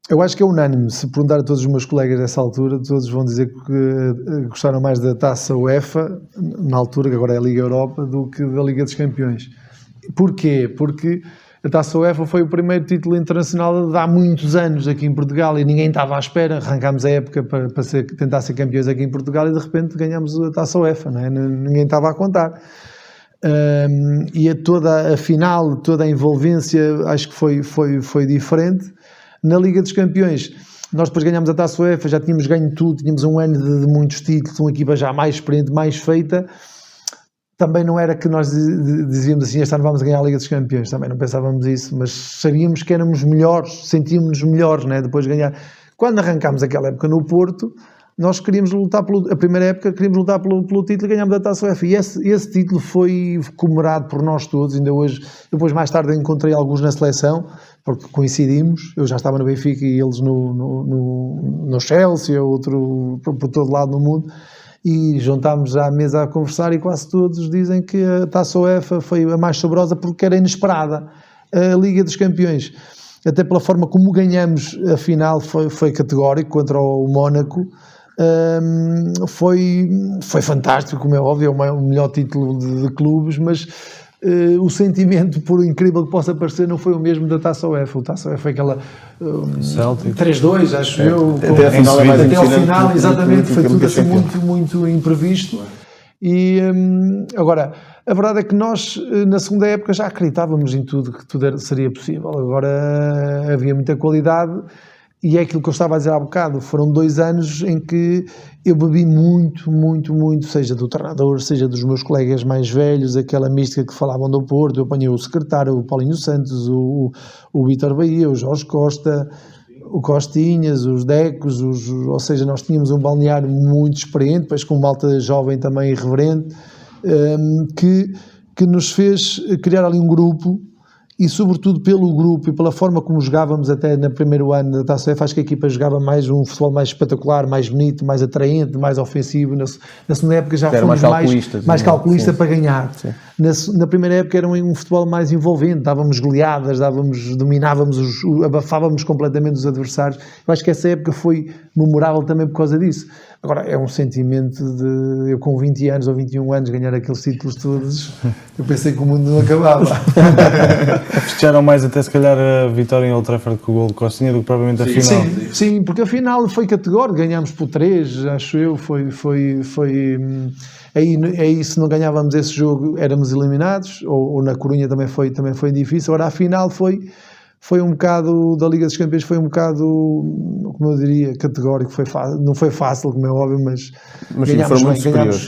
Eu acho que é unânime, se perguntar a todos os meus colegas dessa altura, todos vão dizer que gostaram mais da Taça UEFA, na altura, que agora é a Liga Europa, do que da Liga dos Campeões. Porquê? Porque a Taça UEFA foi o primeiro título internacional de há muitos anos aqui em Portugal e ninguém estava à espera. Arrancámos a época para tentar ser campeões aqui em Portugal e de repente ganhamos a Taça UEFA, não é? Ninguém estava a contar. E toda a final, toda a envolvência, acho que foi diferente. Na Liga dos Campeões, nós depois ganhámos a Taça UEFA, já tínhamos ganho tudo, tínhamos um ano de muitos títulos, uma equipa já mais experiente, mais feita. Também não era que nós dizíamos assim, este ano vamos ganhar a Liga dos Campeões, também não pensávamos isso, mas sabíamos que éramos melhores, sentíamos-nos melhores, né, depois de ganhar. Quando arrancámos aquela época no Porto, nós queríamos lutar a primeira época queríamos lutar pelo título e ganhámos a Taça UEFA, e esse título foi comemorado por nós todos, ainda hoje. Depois mais tarde encontrei alguns na seleção, porque coincidimos, eu já estava no Benfica e eles no Chelsea, outro por todo lado no mundo, e juntámos à mesa a conversar e quase todos dizem que a Taça UEFA foi a mais saborosa porque era inesperada. A Liga dos Campeões, até pela forma como ganhamos a final, foi categórico contra o Mónaco. Foi fantástico, como é óbvio, é o melhor título de clubes, mas o sentimento, por incrível que possa parecer, não foi o mesmo da Taça UEFA. O Taça UEFA foi aquela 3-2, acho eu, até ao final, até ao final, exatamente, foi tudo assim muito imprevisto. E agora, a verdade é que nós na segunda época já acreditávamos em tudo, que tudo seria possível. Agora havia muita qualidade. E é aquilo que eu estava a dizer há bocado, foram 2 anos em que eu bebi muito, seja do treinador, seja dos meus colegas mais velhos, aquela mística que falavam do Porto. Eu apanhei o secretário, o Paulinho Santos, o Vítor Bahia, o Jorge Costa, o Costinhas, os Decos, ou seja, nós tínhamos um balneário muito experiente, depois com uma malta jovem também irreverente, que nos fez criar ali um grupo. E sobretudo pelo grupo e pela forma como jogávamos até no primeiro ano da Taça UEFA, acho que a equipa jogava mais um futebol mais espetacular, mais bonito, mais atraente, mais ofensivo. Na segunda época já fomos mais calculista para ganhar. Na primeira época era um futebol mais envolvente, dávamos goleadas, dominávamos, abafávamos completamente os adversários. Eu acho que essa época foi memorável também por causa disso. Agora, é um sentimento de eu com 20 anos ou 21 anos ganhar aqueles títulos todos, Eu pensei que o mundo não acabava. Festejaram mais até se calhar a vitória em Old Trafford com o gol de Costinha do que propriamente a final. Sim, porque a final foi categórico, ganhámos por 3, acho eu, aí se não ganhávamos esse jogo éramos eliminados, ou na Corunha também foi difícil. Agora a final foi um bocado, da Liga dos Campeões foi um bocado, como eu diria, categórico, não foi fácil, como é óbvio, mas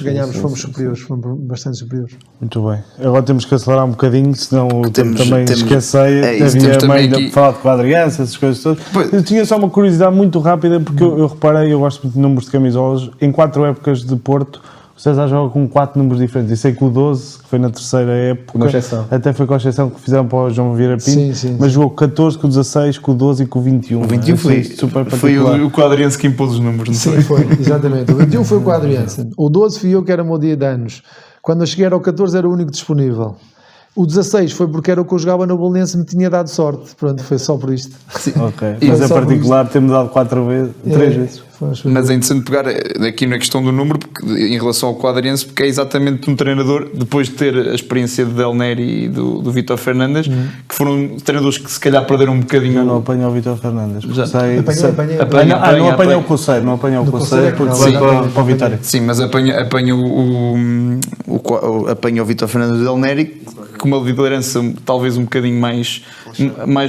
ganhámos, fomos superiores, fomos bastante superiores. Muito bem, agora temos que acelerar um bocadinho, senão o tempo também esquecei, havia também de falar de quadriança, essas coisas todas. Eu tinha só uma curiosidade muito rápida, porque eu reparei, eu gosto muito de números de camisolas, em 4 épocas de Porto, o César joga com 4 números diferentes. E sei que o 12, que foi na terceira época, até foi com a exceção que fizeram para o João Vieira Pinto, mas jogou com 14, com o 16, com o 12 e com o 21. O 21 foi o quadriense que impôs os números, não foi? Sim, foi, exatamente. O 21 foi o quadriense. O 12 fui eu, que era o meu dia de anos. Quando eu cheguei ao 14 era o único disponível. O 16 foi porque era o que eu jogava no Bolonense, me tinha dado sorte. Pronto, foi só por isto. Sim. Ok. Mas a particular temos dado 3 vezes. Mas é interessante pegar aqui na questão do número, porque, em relação ao quadriense, porque é exatamente um treinador, depois de ter a experiência de Del Neri e do Vítor Fernandes, que foram treinadores que se calhar perderam um bocadinho. Eu não apanhei o Vítor Fernandes. Não apanhei o Conselho, porque foi para o Vitória. Sim, mas apanha o Vítor Fernandes e Del Neri com uma liderança talvez um bocadinho mais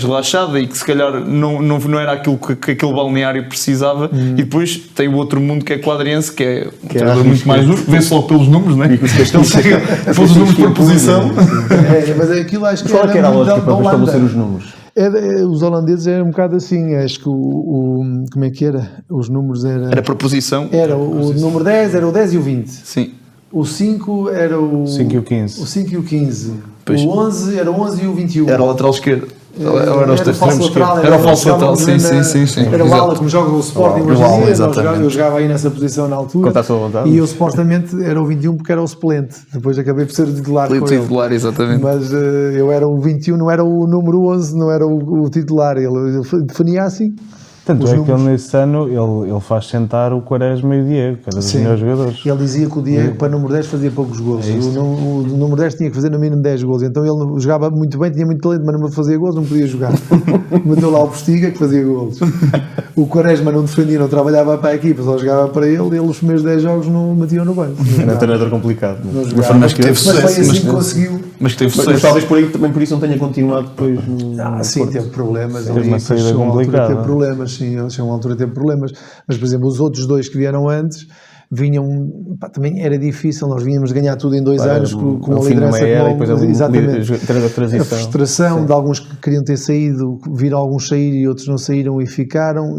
relaxada e que se calhar não era aquilo que aquele balneário precisava. E depois tem o outro mundo que é quadriense, que é um treinador muito mais duro, vê-se logo pelos números, não é? Ele chega pelos números por posição. Mas aquilo acho que qual era a lógica para estabelecer os números? Os holandeses eram um bocado assim, acho que como é que era? Os números era por posição. Era o número 10, era o 10 e o 20. Sim. O 5 era o 5 e o 15. O 5 e o 15. Pois. O 11 era o 11 e o 21. Era o lateral esquerdo. Era o falso lateral. Era o falso lateral, sim. Era o ala, como joga o Sporting hoje em dia. Eu jogava aí nessa posição na altura. E eu supostamente era o 21 porque era o suplente. Depois acabei por ser o titular. Foi o titular, exatamente. Mas eu era o 21, não era o número 11, não era o titular. Ele definia assim. Tanto é que ele nesse ano ele faz sentar o Quaresma e o Diego, que eram os melhores jogadores. Ele dizia que o Diego para número 10 fazia poucos golos. O número 10 tinha que fazer no mínimo 10 golos. Então ele jogava muito bem, tinha muito talento, mas não fazia golos, não podia jogar. Meteu lá o Postiga que fazia golos. O Quaresma não defendia, não trabalhava para a equipa, só jogava para ele e ele os primeiros 10 jogos não metiam no banco. Era um treinador complicado. Mas que teve sucesso. Mas foi assim que conseguiu. Mas talvez também por isso não tenha continuado depois. Sim, teve problemas. Teve uma saída complicada. Teve problemas, sim, ele chegou a uma altura teve problemas, mas por exemplo os outros dois que vieram antes vinham, também era difícil, nós vínhamos ganhar tudo em 2 anos com uma liderança exatamente, a frustração de alguns que queriam ter saído, viram alguns sair e outros não saíram e ficaram.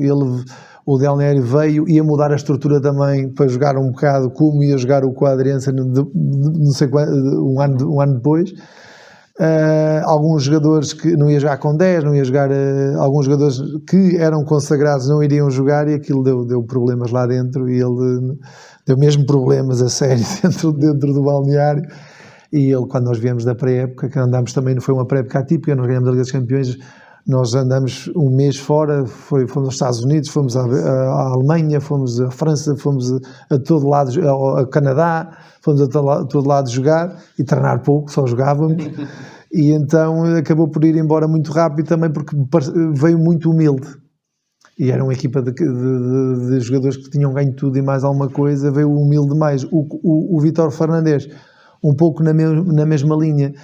O Del Neri veio, ia mudar a estrutura também para jogar um bocado como ia jogar o Quadriense não sei quando, um ano depois. Alguns jogadores que não ia jogar com 10, não ia jogar, alguns jogadores que eram consagrados não iriam jogar e aquilo deu problemas lá dentro e ele deu mesmo problemas a sério dentro do balneário. E ele, quando nós viemos da pré-época, que andámos também, não foi uma pré-época atípica, nós ganhamos a Liga dos Campeões, nós andamos um mês fora, fomos aos Estados Unidos, fomos à Alemanha, fomos à França, fomos a todo lado, ao Canadá, fomos a todo lado jogar e treinar pouco, só jogávamos. E então acabou por ir embora muito rápido também porque veio muito humilde. E era uma equipa de jogadores que tinham ganho tudo e mais alguma coisa, veio humilde demais. O Vítor Fernandes, um pouco na mesma linha,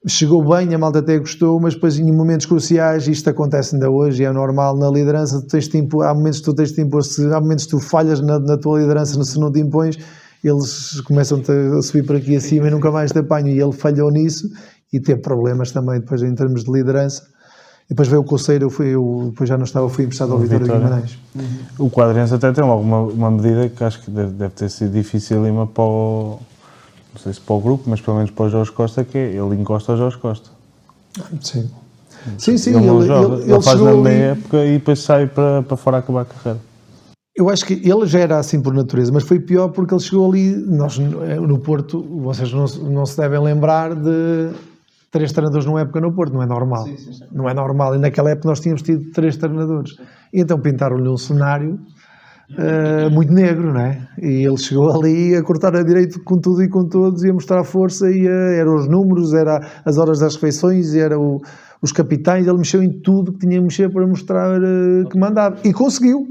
chegou bem, a malta até gostou, mas depois em momentos cruciais, isto acontece ainda hoje, é normal, na liderança, há momentos que tu tens de impor, há momentos que tu falhas na tua liderança, se não te impões, eles começam a subir por aqui acima e nunca mais te apanham, e ele falhou nisso e teve problemas também depois em termos de liderança. E depois veio o Coceiro, depois já não estava, fui emprestado ao Vitória Guimarães. O Quadriense até tem logo uma medida que acho que deve ter sido dificílima para o, não sei se para o grupo, mas pelo menos para o Jorge Costa, que é, ele encosta ao Jorge Costa. Sim. Ele faz na meia época e depois sai para fora acabar a carreira. Eu acho que ele já era assim por natureza, mas foi pior porque ele chegou ali, nós no Porto, vocês não se devem lembrar de 3 treinadores numa época no Porto, não é normal. Sim. Não é normal, e naquela época nós tínhamos tido 3 treinadores. E então pintaram-lhe um cenário muito negro, não é? E ele chegou ali a cortar a direito com tudo e com todos e a mostrar força, e eram os números, era as horas das refeições, era os capitães, ele mexeu em tudo que tinha que mexer para mostrar que mandava. E conseguiu,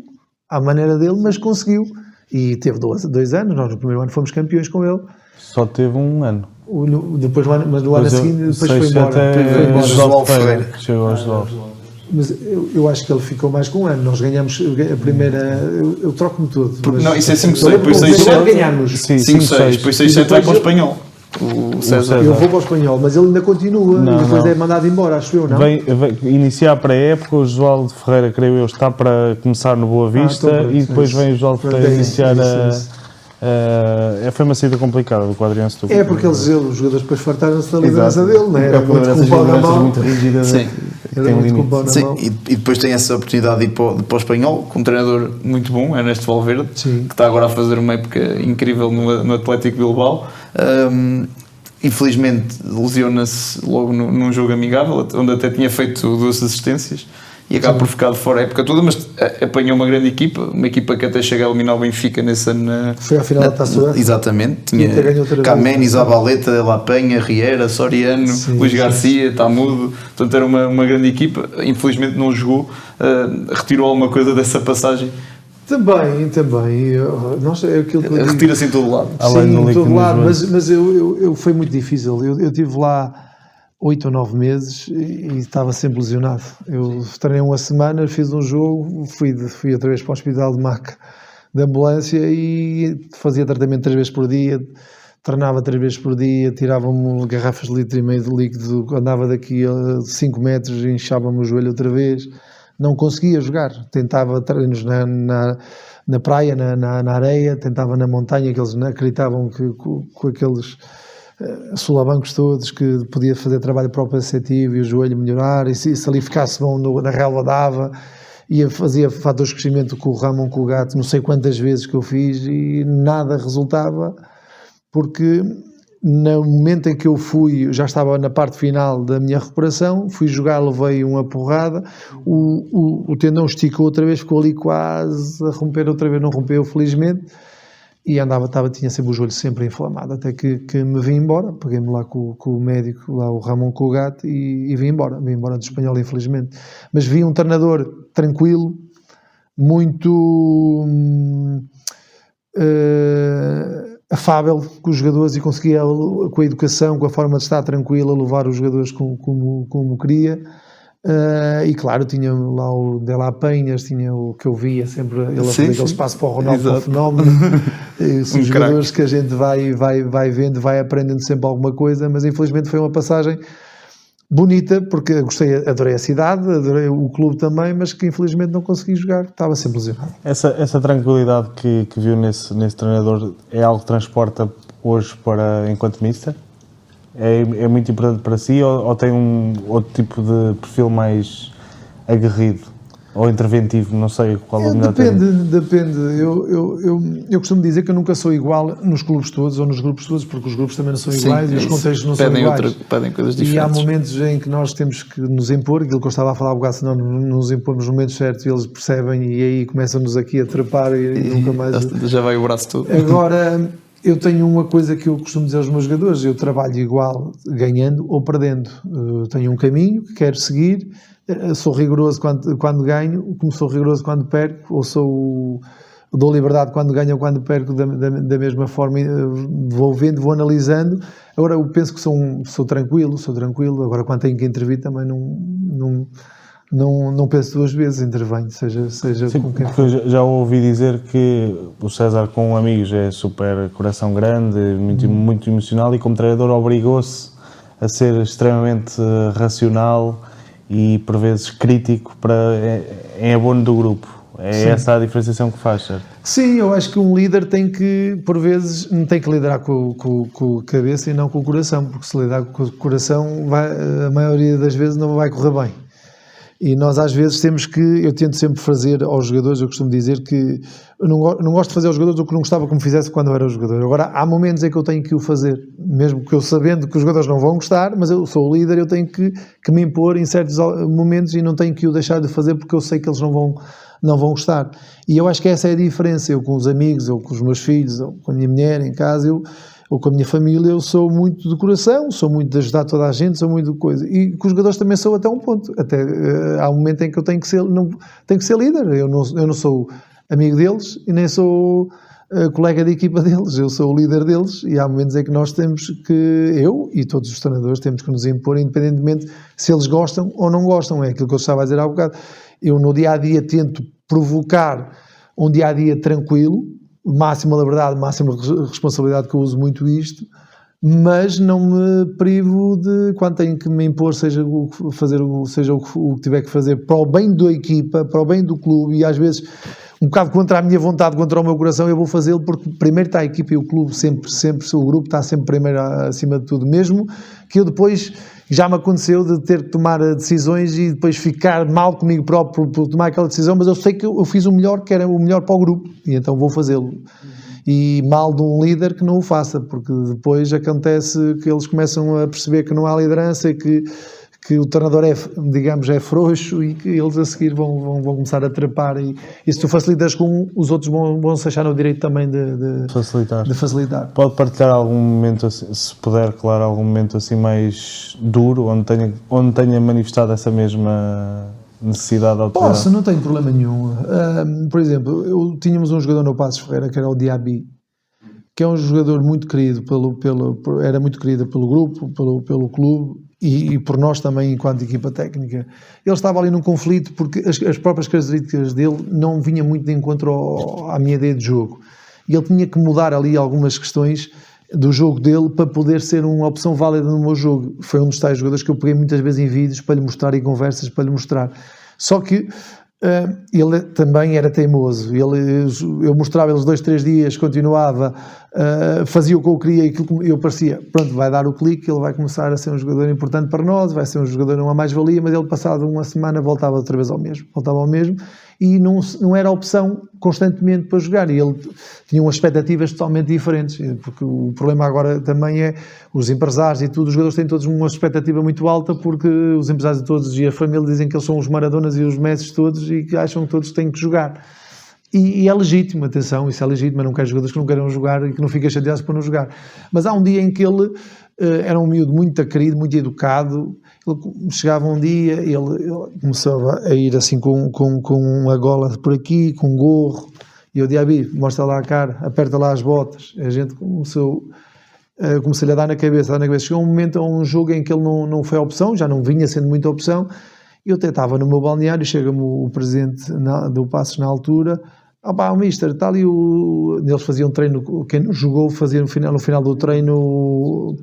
à maneira dele, mas conseguiu. E teve 2 anos, nós no primeiro ano fomos campeões com ele. Só teve um ano. Depois, mas no ano seguinte, depois foi embora. Foi embora. Josualdo Ferreira. Chegou ao Josualdo. Mas eu acho que ele ficou mais com um ano. Nós ganhamos a primeira. Eu troco-me tudo. Mas, não, isso é 5-6, depois 6-7. Ganhamos. 5-6, depois 6-7 vai para o Espanhol. O César. Eu vou para o Espanhol, mas ele ainda continua e depois é mandado embora, acho eu, não? Vem iniciar a pré-época, o Josualdo Ferreira, creio eu, está para começar no Boa Vista, então, e depois vem o Josualdo Ferreira iniciar foi uma saída complicada do Quadriense. É porque os jogadores depois fartaram-se da liderança dele, não é? Era muito com o pau na mão. Muito rígidas. Sim. Era muito com o pau na Sim, mão. e depois tem essa oportunidade de ir para o Espanhol, com um treinador muito bom, Ernesto Valverde, Sim. que está agora a fazer uma época incrível no Atlético Bilbao. Infelizmente lesiona-se logo num jogo amigável, onde até tinha feito 2 assistências, e acaba por ficar de fora a época toda, mas apanhou uma grande equipa, uma equipa que até chega a eliminar o Benfica nesse ano. Foi à final da Taça UEFA. Exatamente, tinha Kameni, Zabaleta, La Penha, Riera, Soriano, Luís Garcia, Tamudo, portanto era uma grande equipa. Infelizmente não jogou, retirou alguma coisa dessa passagem. Também. Nossa, é aquilo que eu digo. Retira-se em todo lado. Sim, em todo lado, mas eu foi muito difícil. Eu estive lá 8 ou 9 meses e estava sempre lesionado. Eu treinei uma semana, fiz um jogo, fui outra vez para o hospital de maca de ambulância e fazia tratamento 3 vezes por dia, treinava 3 vezes por dia, tirava-me garrafas de 1,5 litro de líquido, andava daqui a 5 metros e inchava-me o joelho outra vez. Não conseguia jogar, tentava treinos na praia, na areia, tentava na montanha, que eles acreditavam que com aqueles solavancos todos, que podia fazer trabalho proprioceptivo e o joelho melhorar, e se ali ficasse bom na relva dava, e fazia fatores de crescimento com o Ramon, com o Gato, não sei quantas vezes que eu fiz, e nada resultava, porque no momento em que eu fui, já estava na parte final da minha recuperação, fui jogar, levei uma porrada, o tendão esticou outra vez, ficou ali quase a romper outra vez, não rompeu felizmente, e tinha sempre o joelho sempre inflamado, até que me vim embora, peguei-me lá com o médico, lá o Ramon Cogato, e vim embora do Espanhol, infelizmente. Mas vi um treinador tranquilo, muito afável com os jogadores, e conseguia, com a educação, com a forma de estar tranquilo, a levar os jogadores como queria. E claro, tinha lá o De La Penhas, tinha o que eu via sempre, ele a fazer aquele espaço para o Ronaldo, para o fenómeno. São jogadores que a gente vai vendo, vai aprendendo sempre alguma coisa, mas infelizmente foi uma passagem bonita, porque adorei a cidade, adorei o clube também, mas que infelizmente não consegui jogar, estava sempre lesionado. Essa tranquilidade que viu nesse treinador é algo que transporta hoje enquanto mister? É muito importante para si, ou tem um outro tipo de perfil mais aguerrido ou interventivo? Não sei qual é o melhor termo. Depende. Eu costumo dizer que eu nunca sou igual nos clubes todos ou nos grupos todos, porque os grupos também não são iguais e os contextos não são iguais. Pedem coisas diferentes. E há momentos em que nós temos que nos impor, aquilo que eu estava a falar, porque senão nos impomos nos momentos certos e eles percebem, e aí começam-nos aqui a trepar e nunca mais... Já vai o braço todo. Agora... Eu tenho uma coisa que eu costumo dizer aos meus jogadores: eu trabalho igual ganhando ou perdendo. Eu tenho um caminho que quero seguir, sou rigoroso quando ganho, como sou rigoroso quando perco, ou dou liberdade quando ganho ou quando perco, da mesma forma, vou vendo, vou analisando. Agora eu penso que sou tranquilo, agora quando tenho que intervir também não penso 2 vezes, intervenho, seja Sim, com quem for. Já ouvi dizer que o César com amigos é super coração grande, muito emocional, e como treinador obrigou-se a ser extremamente racional e por vezes crítico em abono do grupo. É essa a diferenciação que faz, certo? Sim, eu acho que um líder tem que, por vezes, não tem que liderar com a cabeça e não com o coração, porque se lidar com o coração, a maioria das vezes não vai correr bem. E nós às vezes eu tento sempre fazer aos jogadores, eu costumo dizer que eu não gosto de fazer aos jogadores o que não gostava que me fizesse quando eu era jogador. Agora, há momentos em que eu tenho que o fazer, mesmo que eu sabendo que os jogadores não vão gostar, mas eu sou o líder, eu tenho que me impor em certos momentos e não tenho que o deixar de fazer porque eu sei que eles não vão não vão gostar. E eu acho que essa é a diferença. Eu com os amigos, ou com os meus filhos, ou com a minha mulher em casa, ou com a minha família, eu sou muito de coração, sou muito de ajudar toda a gente, sou muito de coisa. E com os jogadores também sou até um ponto. Até há um momento em que eu tenho que ser líder. Eu não sou amigo deles e nem sou colega de equipa deles. Eu sou o líder deles e há momentos em que nós temos que, eu e todos os treinadores, temos que nos impor, independentemente se eles gostam ou não gostam. É aquilo que eu estava a dizer há bocado. Eu no dia-a-dia tento provocar um dia-a-dia tranquilo, máxima liberdade, máxima responsabilidade, que eu uso muito isto, mas não me privo de, quando tenho que me impor, seja o que tiver que fazer para o bem da equipa, para o bem do clube, e às vezes um bocado contra a minha vontade, contra o meu coração, eu vou fazê-lo porque primeiro está a equipa e o clube sempre, o grupo está sempre primeiro acima de tudo, mesmo que eu depois, já me aconteceu de ter que tomar decisões e depois ficar mal comigo próprio por tomar aquela decisão, mas eu sei que eu fiz o melhor, que era o melhor para o grupo, e então vou fazê-lo. E mal de um líder que não o faça, porque depois acontece que eles começam a perceber que não há liderança e que o treinador é frouxo e que eles a seguir vão começar a trepar e se tu facilitas com os outros vão se achar no direito também de facilitar. Pode partilhar algum momento, assim, se puder, claro, algum momento assim mais duro, onde tenha manifestado essa mesma necessidade de autoridade? Posso, não tenho problema nenhum. Por exemplo, tínhamos um jogador no Passos Ferreira que era o Diaby, que é um jogador muito querido era muito querido pelo grupo, pelo clube e por nós também enquanto equipa técnica. Ele estava ali num conflito porque as próprias características dele não vinham muito de encontro à minha ideia de jogo. E ele tinha que mudar ali algumas questões do jogo dele para poder ser uma opção válida no meu jogo. Foi um dos tais jogadores que eu peguei muitas vezes em vídeos para lhe mostrar e conversas para lhe mostrar. Só que ele também era teimoso. Eu mostrava-lhes 2-3 dias, continuava, fazia o que eu queria e aquilo que eu parecia, pronto, vai dar o clique, ele vai começar a ser um jogador importante para nós, vai ser um jogador não a mais-valia, mas ele passado uma semana voltava outra vez ao mesmo, e não era opção constantemente para jogar, e ele tinha umas expectativas totalmente diferentes, porque o problema agora também é os empresários e tudo, os jogadores têm todos uma expectativa muito alta, porque os empresários de todos e a família dizem que eles são os Maradonas e os Messi todos e que acham que todos têm que jogar. E é legítimo, atenção, isso é legítimo, eu não quero jogadores que não queiram jogar e que não fiquem chateados por não jogar. Mas há um dia em que ele era um miúdo muito querido, muito educado, ele chegava um dia, ele começava a ir assim com uma gola por aqui, com um gorro, e eu Diaby, mostra lá a cara, aperta lá as botas, a gente comecei-lhe a dar na cabeça, chegou um momento, um jogo em que ele não foi a opção, já não vinha sendo muita opção, e eu até estava no meu balneário, chega-me o presidente do Passos na altura, o mister, está ali eles faziam treino, quem jogou fazia no final do treino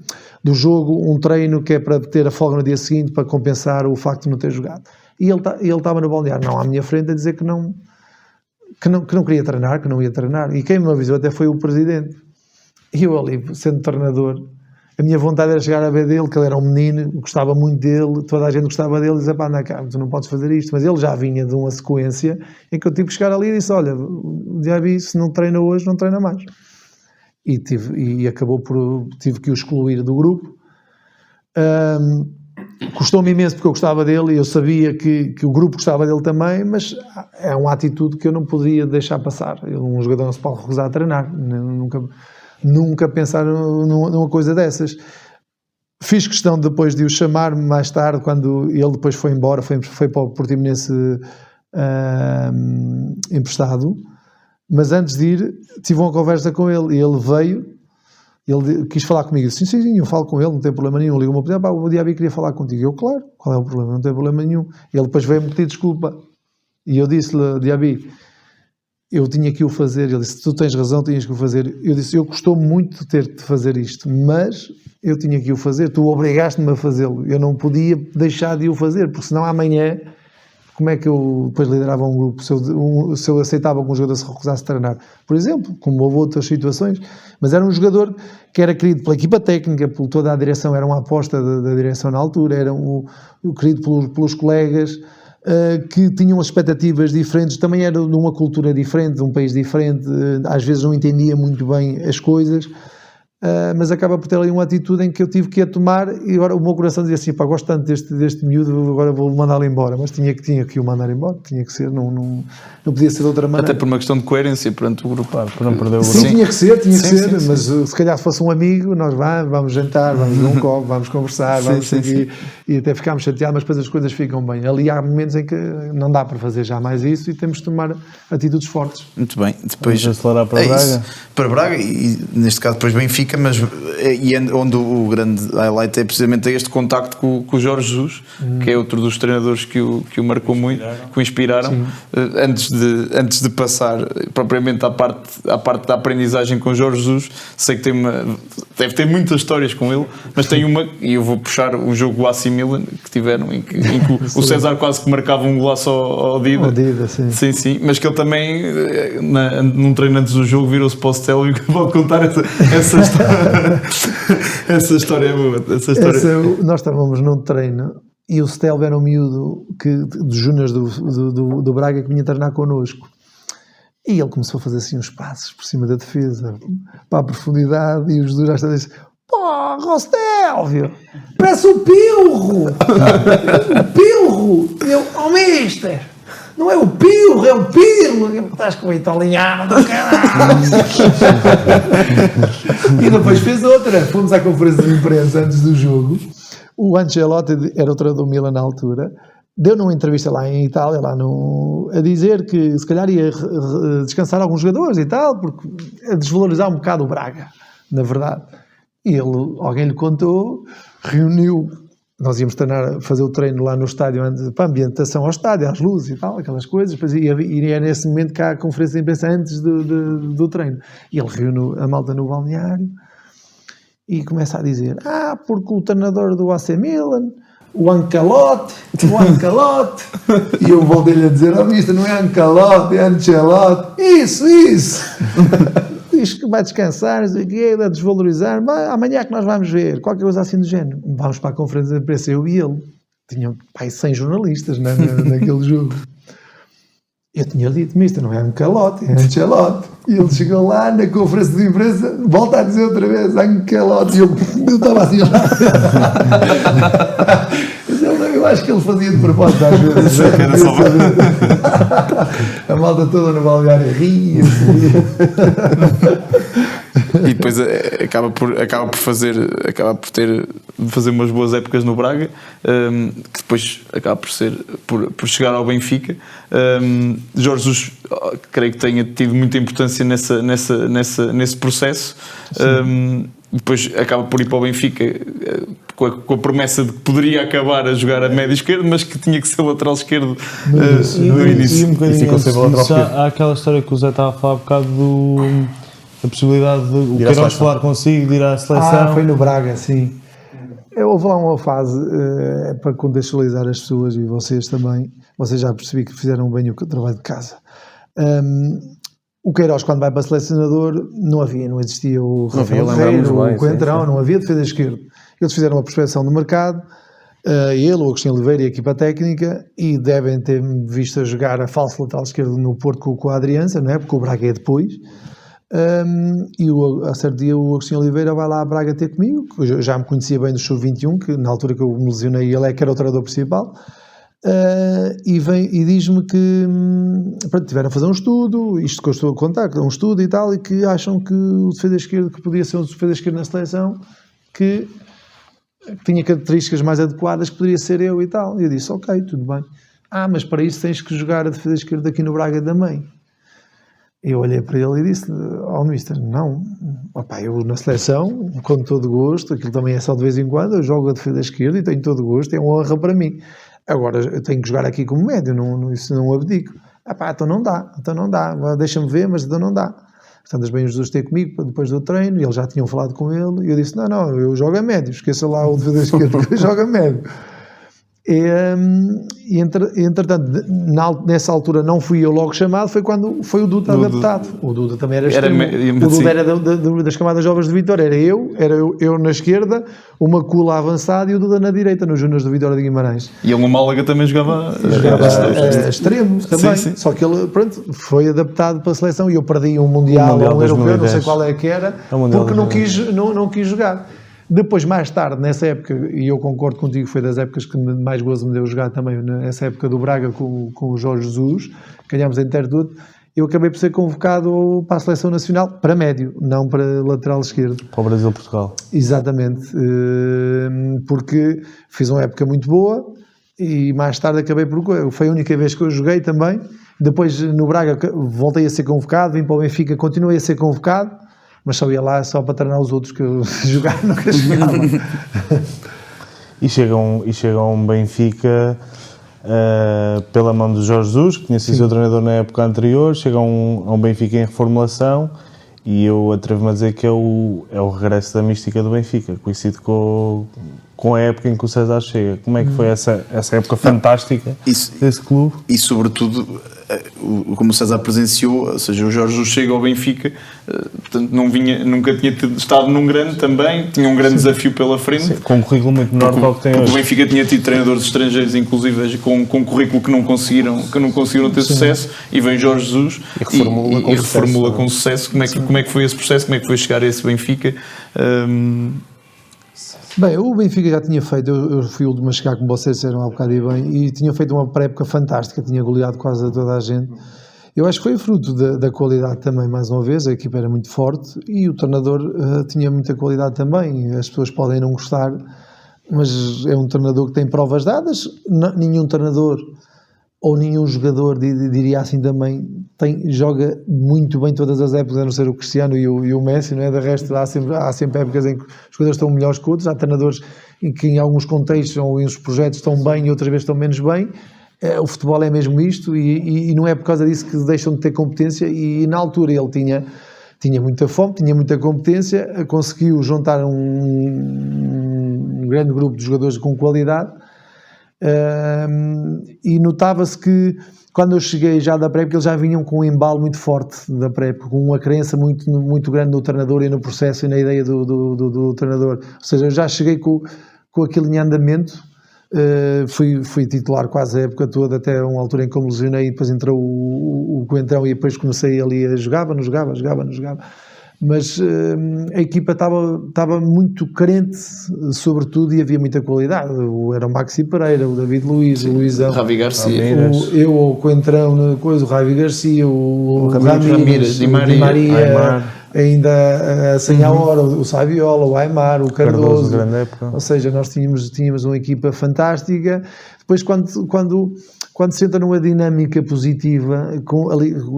do jogo, um treino que é para ter a folga no dia seguinte, para compensar o facto de não ter jogado. E ele estava no balneário, não à minha frente, a dizer que não queria treinar, que não ia treinar. E quem me avisou até foi o presidente. E eu ali, sendo treinador, a minha vontade era chegar a ver dele, que ele era um menino, gostava muito dele, toda a gente gostava dele, e dizia, anda cá, tu não podes fazer isto. Mas ele já vinha de uma sequência em que eu tive que chegar ali e disse, olha, já vi, se não treina hoje, não treina mais. E tive que o excluir do grupo. Custou-me imenso porque eu gostava dele e eu sabia que o grupo gostava dele também, mas é uma atitude que eu não poderia deixar passar. Um jogador não se pode recusar a treinar, nunca pensar numa coisa dessas. Fiz questão depois de o chamar mais tarde, quando ele depois foi embora, foi para o Portimonense emprestado, mas antes de ir tive uma conversa com ele e ele veio, ele quis falar comigo, disse, sim, eu falo com ele, não tem problema nenhum, ligou-me a pedir, o Diaby queria falar contigo, eu, claro, qual é o problema, não tem problema nenhum. Ele depois veio-me pedir desculpa e eu disse-lhe, Diaby, eu tinha que o fazer. Ele disse, tu tens razão, tinhas que o fazer. Eu disse, eu gostou muito de ter de fazer isto, mas eu tinha que o fazer, tu obrigaste-me a fazê-lo, eu não podia deixar de o fazer, porque senão amanhã, como é que eu depois liderava um grupo, se eu aceitava que um jogador se recusasse a treinar, por exemplo, como houve outras situações, mas era um jogador que era querido pela equipa técnica, por toda a direção, era uma aposta da direção na altura, era querido pelos colegas, que tinham expectativas diferentes, também era de uma cultura diferente, de um país diferente, às vezes não entendia muito bem as coisas, mas acaba por ter ali uma atitude em que eu tive que a tomar, e agora o meu coração dizia assim, pá, gosto tanto deste miúdo, agora vou mandá-lo embora, mas tinha que o mandar embora, tinha que ser, não podia ser de outra maneira. Até por uma questão de coerência perante o grupo. Para não perder o grupo. Sim, tinha que ser, Sim. mas se calhar se fosse um amigo, nós vamos jantar, vamos ver um copo, vamos conversar, vamos seguir, e até ficámos chateados, mas depois as coisas ficam bem. Ali há momentos em que não dá para fazer já mais isso e temos de tomar atitudes fortes. Muito bem, depois Vamos acelerar para Braga. Isso. Para Braga e neste caso depois Benfica, mas onde o grande highlight é precisamente este contacto com o Jorge Jesus, que é outro dos treinadores que o marcou muito, que o inspiraram. Antes de passar propriamente à parte da aprendizagem com o Jorge Jesus, sei que deve ter muitas histórias com ele, mas tem uma, e eu vou puxar o jogo do AC Milan que tiveram, em que o César quase que marcava um golaço ao Dida. Sim, mas que ele também num treino antes do jogo virou-se para o Stélio e pode contar essa história. Essa história é boa. Nós estávamos num treino e o Stélio era um miúdo dos júniores do Braga que vinha treinar connosco. E ele começou a fazer assim uns passos por cima da defesa, para a profundidade, e os dois já disse: porra, Stélio, parece o Pilro! O Pilro! E eu, mister, não é o Pilro, é o Pirlo! Estás com o italiano do caralho! E depois fez outra. Fomos à conferência de imprensa antes do jogo. O Ancelotti era o treinador do Milan na altura. Deu numa entrevista lá em Itália, a dizer que se calhar ia descansar alguns jogadores e tal, porque a desvalorizar um bocado o Braga, na verdade. E alguém lhe contou, reuniu, nós íamos fazer o treino lá no estádio, para a ambientação ao estádio, às luzes e tal, aquelas coisas, depois ia nesse momento cá a conferência de imprensa antes do treino. E ele reuniu a malta no balneário e começa a dizer, porque o treinador do AC Milan, o Ancelotti, e eu voltei-lhe a dizer, mister, não é Ancelotti, é Ancelotti, isso, diz que vai descansar, não sei o quê, a desvalorizar, amanhã é que nós vamos ver, qualquer coisa assim do género, vamos para a conferência de imprensa, eu e ele, tinham 100 jornalistas naquele jogo. Eu tinha dito, mister, não é Ancelotti, é Ancelotti. E ele chegou lá na conferência de imprensa, volta a dizer outra vez, Ancelotti. E eu estava assim lá. Eu acho que ele fazia de propósito às vezes. A malta toda no balneário ria. E depois acaba por fazer umas boas épocas no Braga, que depois acaba por chegar ao Benfica. Jorge Jesus, creio que tenha tido muita importância nesse processo. Depois acaba por ir para o Benfica com a promessa de que poderia acabar a jogar a médio esquerdo, mas que tinha que ser lateral esquerdo no início. E um bocadinho há aquela história que o Zé estava a falar um bocado da possibilidade de o Queiroz falar consigo, de ir à seleção. Foi no Braga, sim. Houve lá uma fase, para contextualizar as pessoas e vocês também, vocês já percebi que fizeram bem o trabalho de casa. O Queiroz, quando vai para selecionador, não existia o Rafael Ferreira, o Coentrão, não havia defesa esquerda. Eles fizeram uma prospecção do mercado, ele, o Agostinho Oliveira e a equipa técnica, e devem ter visto a jogar a falso lateral esquerdo no Porto com a Adriança, não é? Porque o Braga é depois. E a certo dia o Agostinho Oliveira vai lá a Braga ter comigo, que eu já me conhecia bem do Sub-21, que na altura que eu me lesionei ele que era o treinador principal. E diz-me que tiveram a fazer um estudo, isto que eu estou a contar, um estudo e tal, e que acham que o defesa esquerdo, que podia ser um defesa esquerdo na seleção, que tinha características mais adequadas, que poderia ser eu e tal. E eu disse, ok, tudo bem. Mas para isso tens que jogar a defesa esquerda aqui no Braga também. Eu olhei para ele e disse, mister, não, eu na seleção, com todo gosto, aquilo também é só de vez em quando, eu jogo a defesa esquerda e tenho todo gosto, é uma honra para mim. Agora, eu tenho que jogar aqui como médio, isso não abdico. Então não dá, deixa-me ver, mas então não dá. Portanto, bem os dois ter comigo depois do treino, e eles já tinham falado com ele, e eu disse, não, eu jogo a médio, esqueça lá o defesa esquerdo, porque eu jogo a médio. E entretanto, nessa altura não fui eu logo chamado, foi quando foi o Duda adaptado. O Duda também era extremo. O Duda era das camadas jovens de Vitória, era eu na esquerda, o Macula avançado e o Duda na direita, nos Júniores do Vitória de Guimarães. E ele no Málaga também jogava extremo também, sim. Só que ele, pronto, foi adaptado para a seleção e eu perdi um Mundial ou um Europeu, não sei qual é que era, porque não quis jogar. Depois, mais tarde, nessa época, e eu concordo contigo, foi das épocas que mais gozo me deu jogar também, nessa época do Braga com o Jorge Jesus, ganhámos a Intertudo, eu acabei por ser convocado para a Seleção Nacional, para médio, não para lateral esquerdo. Para o Brasil-Portugal. Exatamente, porque fiz uma época muito boa e mais tarde acabei por... Foi a única vez que eu joguei também. Depois, no Braga, voltei a ser convocado, vim para o Benfica, continuei a ser convocado, mas só ia lá só para treinar os outros que eu jogar nunca jogava. E chega um Benfica pela mão do Jorge Jesus, que tinha sido seu treinador na época anterior, chega a um Benfica em reformulação e eu atrevo-me a dizer que é o regresso da mística do Benfica, coincide com a época em que o César chega. Como é que foi essa época fantástica desse clube? E sobretudo, como o César presenciou, ou seja, o Jorge Jesus chega ao Benfica, portanto nunca tinha estado num grande também, tinha um grande desafio pela frente. Sim, com um currículo muito menor do que o que tem hoje. O Benfica tinha tido treinadores estrangeiros, inclusive com um currículo que não conseguiram ter sucesso, e vem Jorge Jesus e reformula com sucesso. Como é que foi esse processo? Como é que foi chegar a esse Benfica? Bem, o Benfica já tinha feito, eu fui o último a chegar, como vocês disseram há bocado e bem, e tinha feito uma pré-época fantástica, tinha goleado quase a toda a gente. Eu acho que foi fruto da qualidade também, mais uma vez, a equipa era muito forte e o treinador tinha muita qualidade também. As pessoas podem não gostar, mas é um treinador que tem provas dadas. Nenhum treinador ou nenhum jogador, diria assim também, joga muito bem todas as épocas, a não ser o Cristiano e o Messi, não é? De resto, há sempre épocas em que os jogadores estão melhores que outros, há treinadores em que em alguns contextos ou em uns projetos estão bem e outras vezes estão menos bem. O futebol é mesmo isto e não é por causa disso que deixam de ter competência, e na altura ele tinha muita fome, tinha muita competência, conseguiu juntar um grande grupo de jogadores com qualidade. E notava-se que quando eu cheguei já da pré-época, eles já vinham com um embalo muito forte da pré-época, com uma crença muito, muito grande no treinador e no processo e na ideia do treinador. Ou seja, eu já cheguei com aquele em andamento. Fui titular quase a época toda, até uma altura em que me lesionei, e depois entrou o Coentrão e depois comecei ali a jogava. Mas a equipa estava muito carente, sobretudo, e havia muita qualidade. Era o Maxi Pereira, o David Luiz, o Luizão, Ravi Garcia, o Coentrão, o Ravi Garcia, o Ramírez, Di Maria, ainda sem a hora, o Saviola, o Aimar, o Cardoso. Grande época. Ou seja, nós tínhamos uma equipa fantástica. Depois, quando se entra numa dinâmica positiva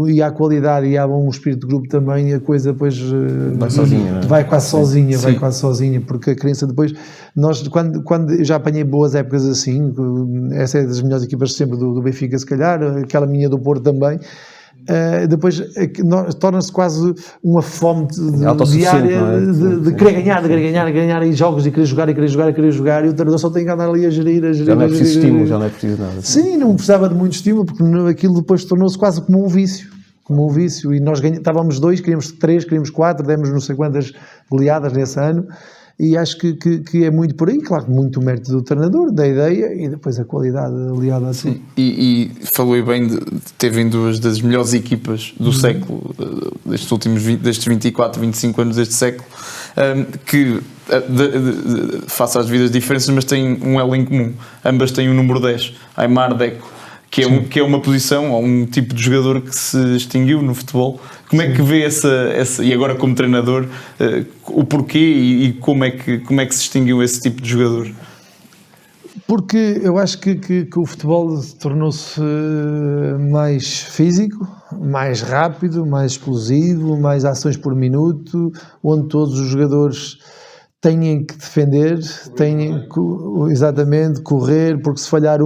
e há qualidade e há um espírito de grupo também, a coisa depois vai quase sozinha, porque a crença depois, quando eu já apanhei boas épocas assim, essa é das melhores equipas sempre do Benfica, se calhar, aquela minha do Porto também. Depois torna-se quase uma fome diária de querer ganhar em jogos e querer jogar, e o treinador só tem que andar ali a gerir. Já não é preciso estímulo, já não é preciso nada. Sim, não precisava de muito estímulo, porque aquilo depois tornou-se quase como um vício, e nós estávamos 2, queríamos 3, queríamos 4, demos não sei quantas goleadas nesse ano. E acho que é muito por aí, claro, muito mérito do treinador, da ideia, e depois a qualidade aliada a tudo. E falou bem de ter vindo duas das melhores equipas do século, destes 24, 25 anos deste século, que face às devidas diferenças, mas têm um elo em comum. Ambas têm o número 10, Aimar, Deco, que é uma posição ou um tipo de jogador que se extinguiu no futebol. Como é que vê essa e agora como treinador, o porquê e como é que se extinguiu esse tipo de jogador? Porque eu acho que o futebol tornou-se mais físico, mais rápido, mais explosivo, mais ações por minuto, onde todos os jogadores têm que defender, têm que exatamente correr, porque se falhar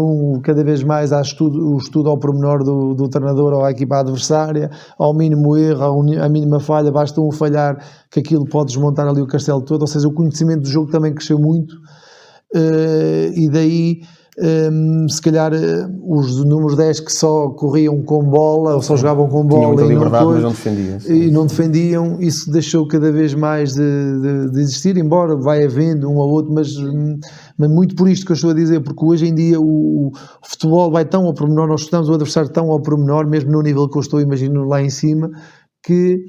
cada vez mais há o estudo ao pormenor do treinador ou à equipa adversária, ao mínimo erro, à mínima falha, basta um falhar que aquilo pode desmontar ali o castelo todo. Ou seja, o conhecimento do jogo também cresceu muito, e daí se calhar os números 10 que só corriam com bola ou só jogavam com Tinham bola muita e liberdade, não, mas não defendiam. e não defendiam, isso deixou cada vez mais de existir, embora vai havendo um ou outro, mas muito por isto que eu estou a dizer, porque hoje em dia o futebol vai tão ao pormenor, nós estamos o adversário tão ao pormenor, mesmo no nível que eu estou imaginando lá em cima, que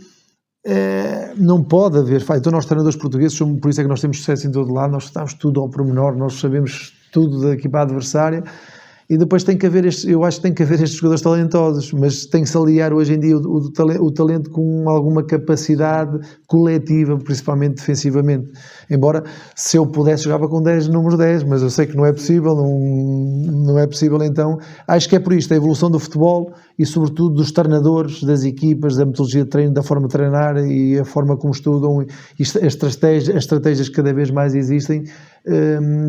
não pode haver, então nós treinadores portugueses, por isso é que nós temos sucesso em todo lado, nós estamos tudo ao pormenor, nós sabemos tudo da equipa adversária, e depois tem que haver eu acho que tem que haver estes jogadores talentosos, mas tem que se aliar hoje em dia o talento com alguma capacidade coletiva, principalmente defensivamente, embora se eu pudesse jogava com 10 números 10, mas eu sei que não é possível, não é possível, então acho que é por isto, a evolução do futebol e sobretudo dos treinadores, das equipas, da metodologia de treino, da forma de treinar e a forma como estudam, e as estratégias que cada vez mais existem,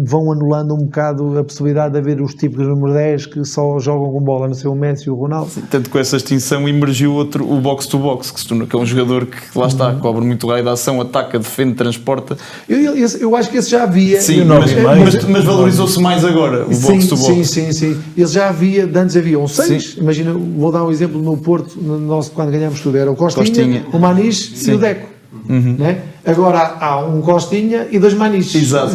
vão anulando um bocado a possibilidade de haver os típicos número 10 que só jogam com bola, não sei, o Messi e o Ronaldo. Sim, tanto com essa extinção emergiu o box-to-box, que é um jogador que lá está, cobre muito raio de ação, ataca, defende, transporta. Eu acho que esse já havia. Sim, mas valorizou-se mais agora, o box-to-box. Sim. Ele já havia, antes havia 6, imagina, vou dar um exemplo no Porto, quando ganhámos tudo, era o Costinha. O Maniche e o Deco. Né? Agora há um Costinha e 2 Maniches. Exato,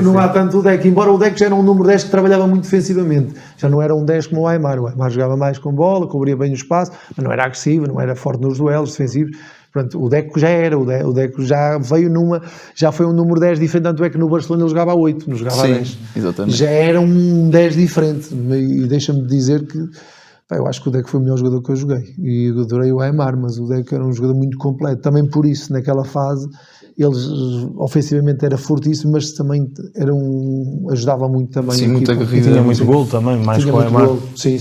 não há tanto o Deco, embora o Deco já era um número 10 que trabalhava muito defensivamente, já não era um 10 como o Aimar jogava mais com bola, cobria bem o espaço, mas não era agressivo, não era forte nos duelos defensivos. Pronto, o Deco já era, o Deco já veio já foi um número 10 diferente, tanto é que no Barcelona ele jogava a 8, não jogava a 10. Exatamente. Já era um 10 diferente, e deixa-me dizer que eu acho que o Deco foi o melhor jogador que eu joguei e eu adorei o Aimar, mas o Deco era um jogador muito completo, também por isso naquela fase eles ofensivamente era fortíssimo, mas também ajudava muito também. Sim, muita corrida, tinha muito gol também, mais tinha com o Aimar. Sim.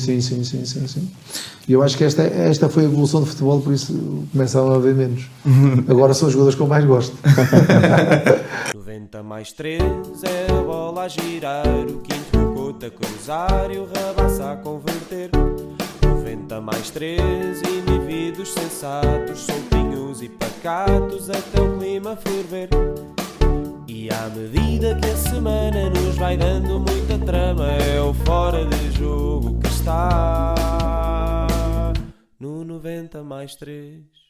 E eu acho que esta foi a evolução do futebol, por isso começaram a haver menos. Agora são os jogadores que eu mais gosto. 90 mais 3 é a bola a girar, o quinto o Couto a cruzar e o Rabassa a converter. 90 mais 3 indivíduos sensatos, soltinhos e pacatos até o clima ferver. E à medida que a semana nos vai dando muita trama, é o fora de jogo que está no 90 mais 3.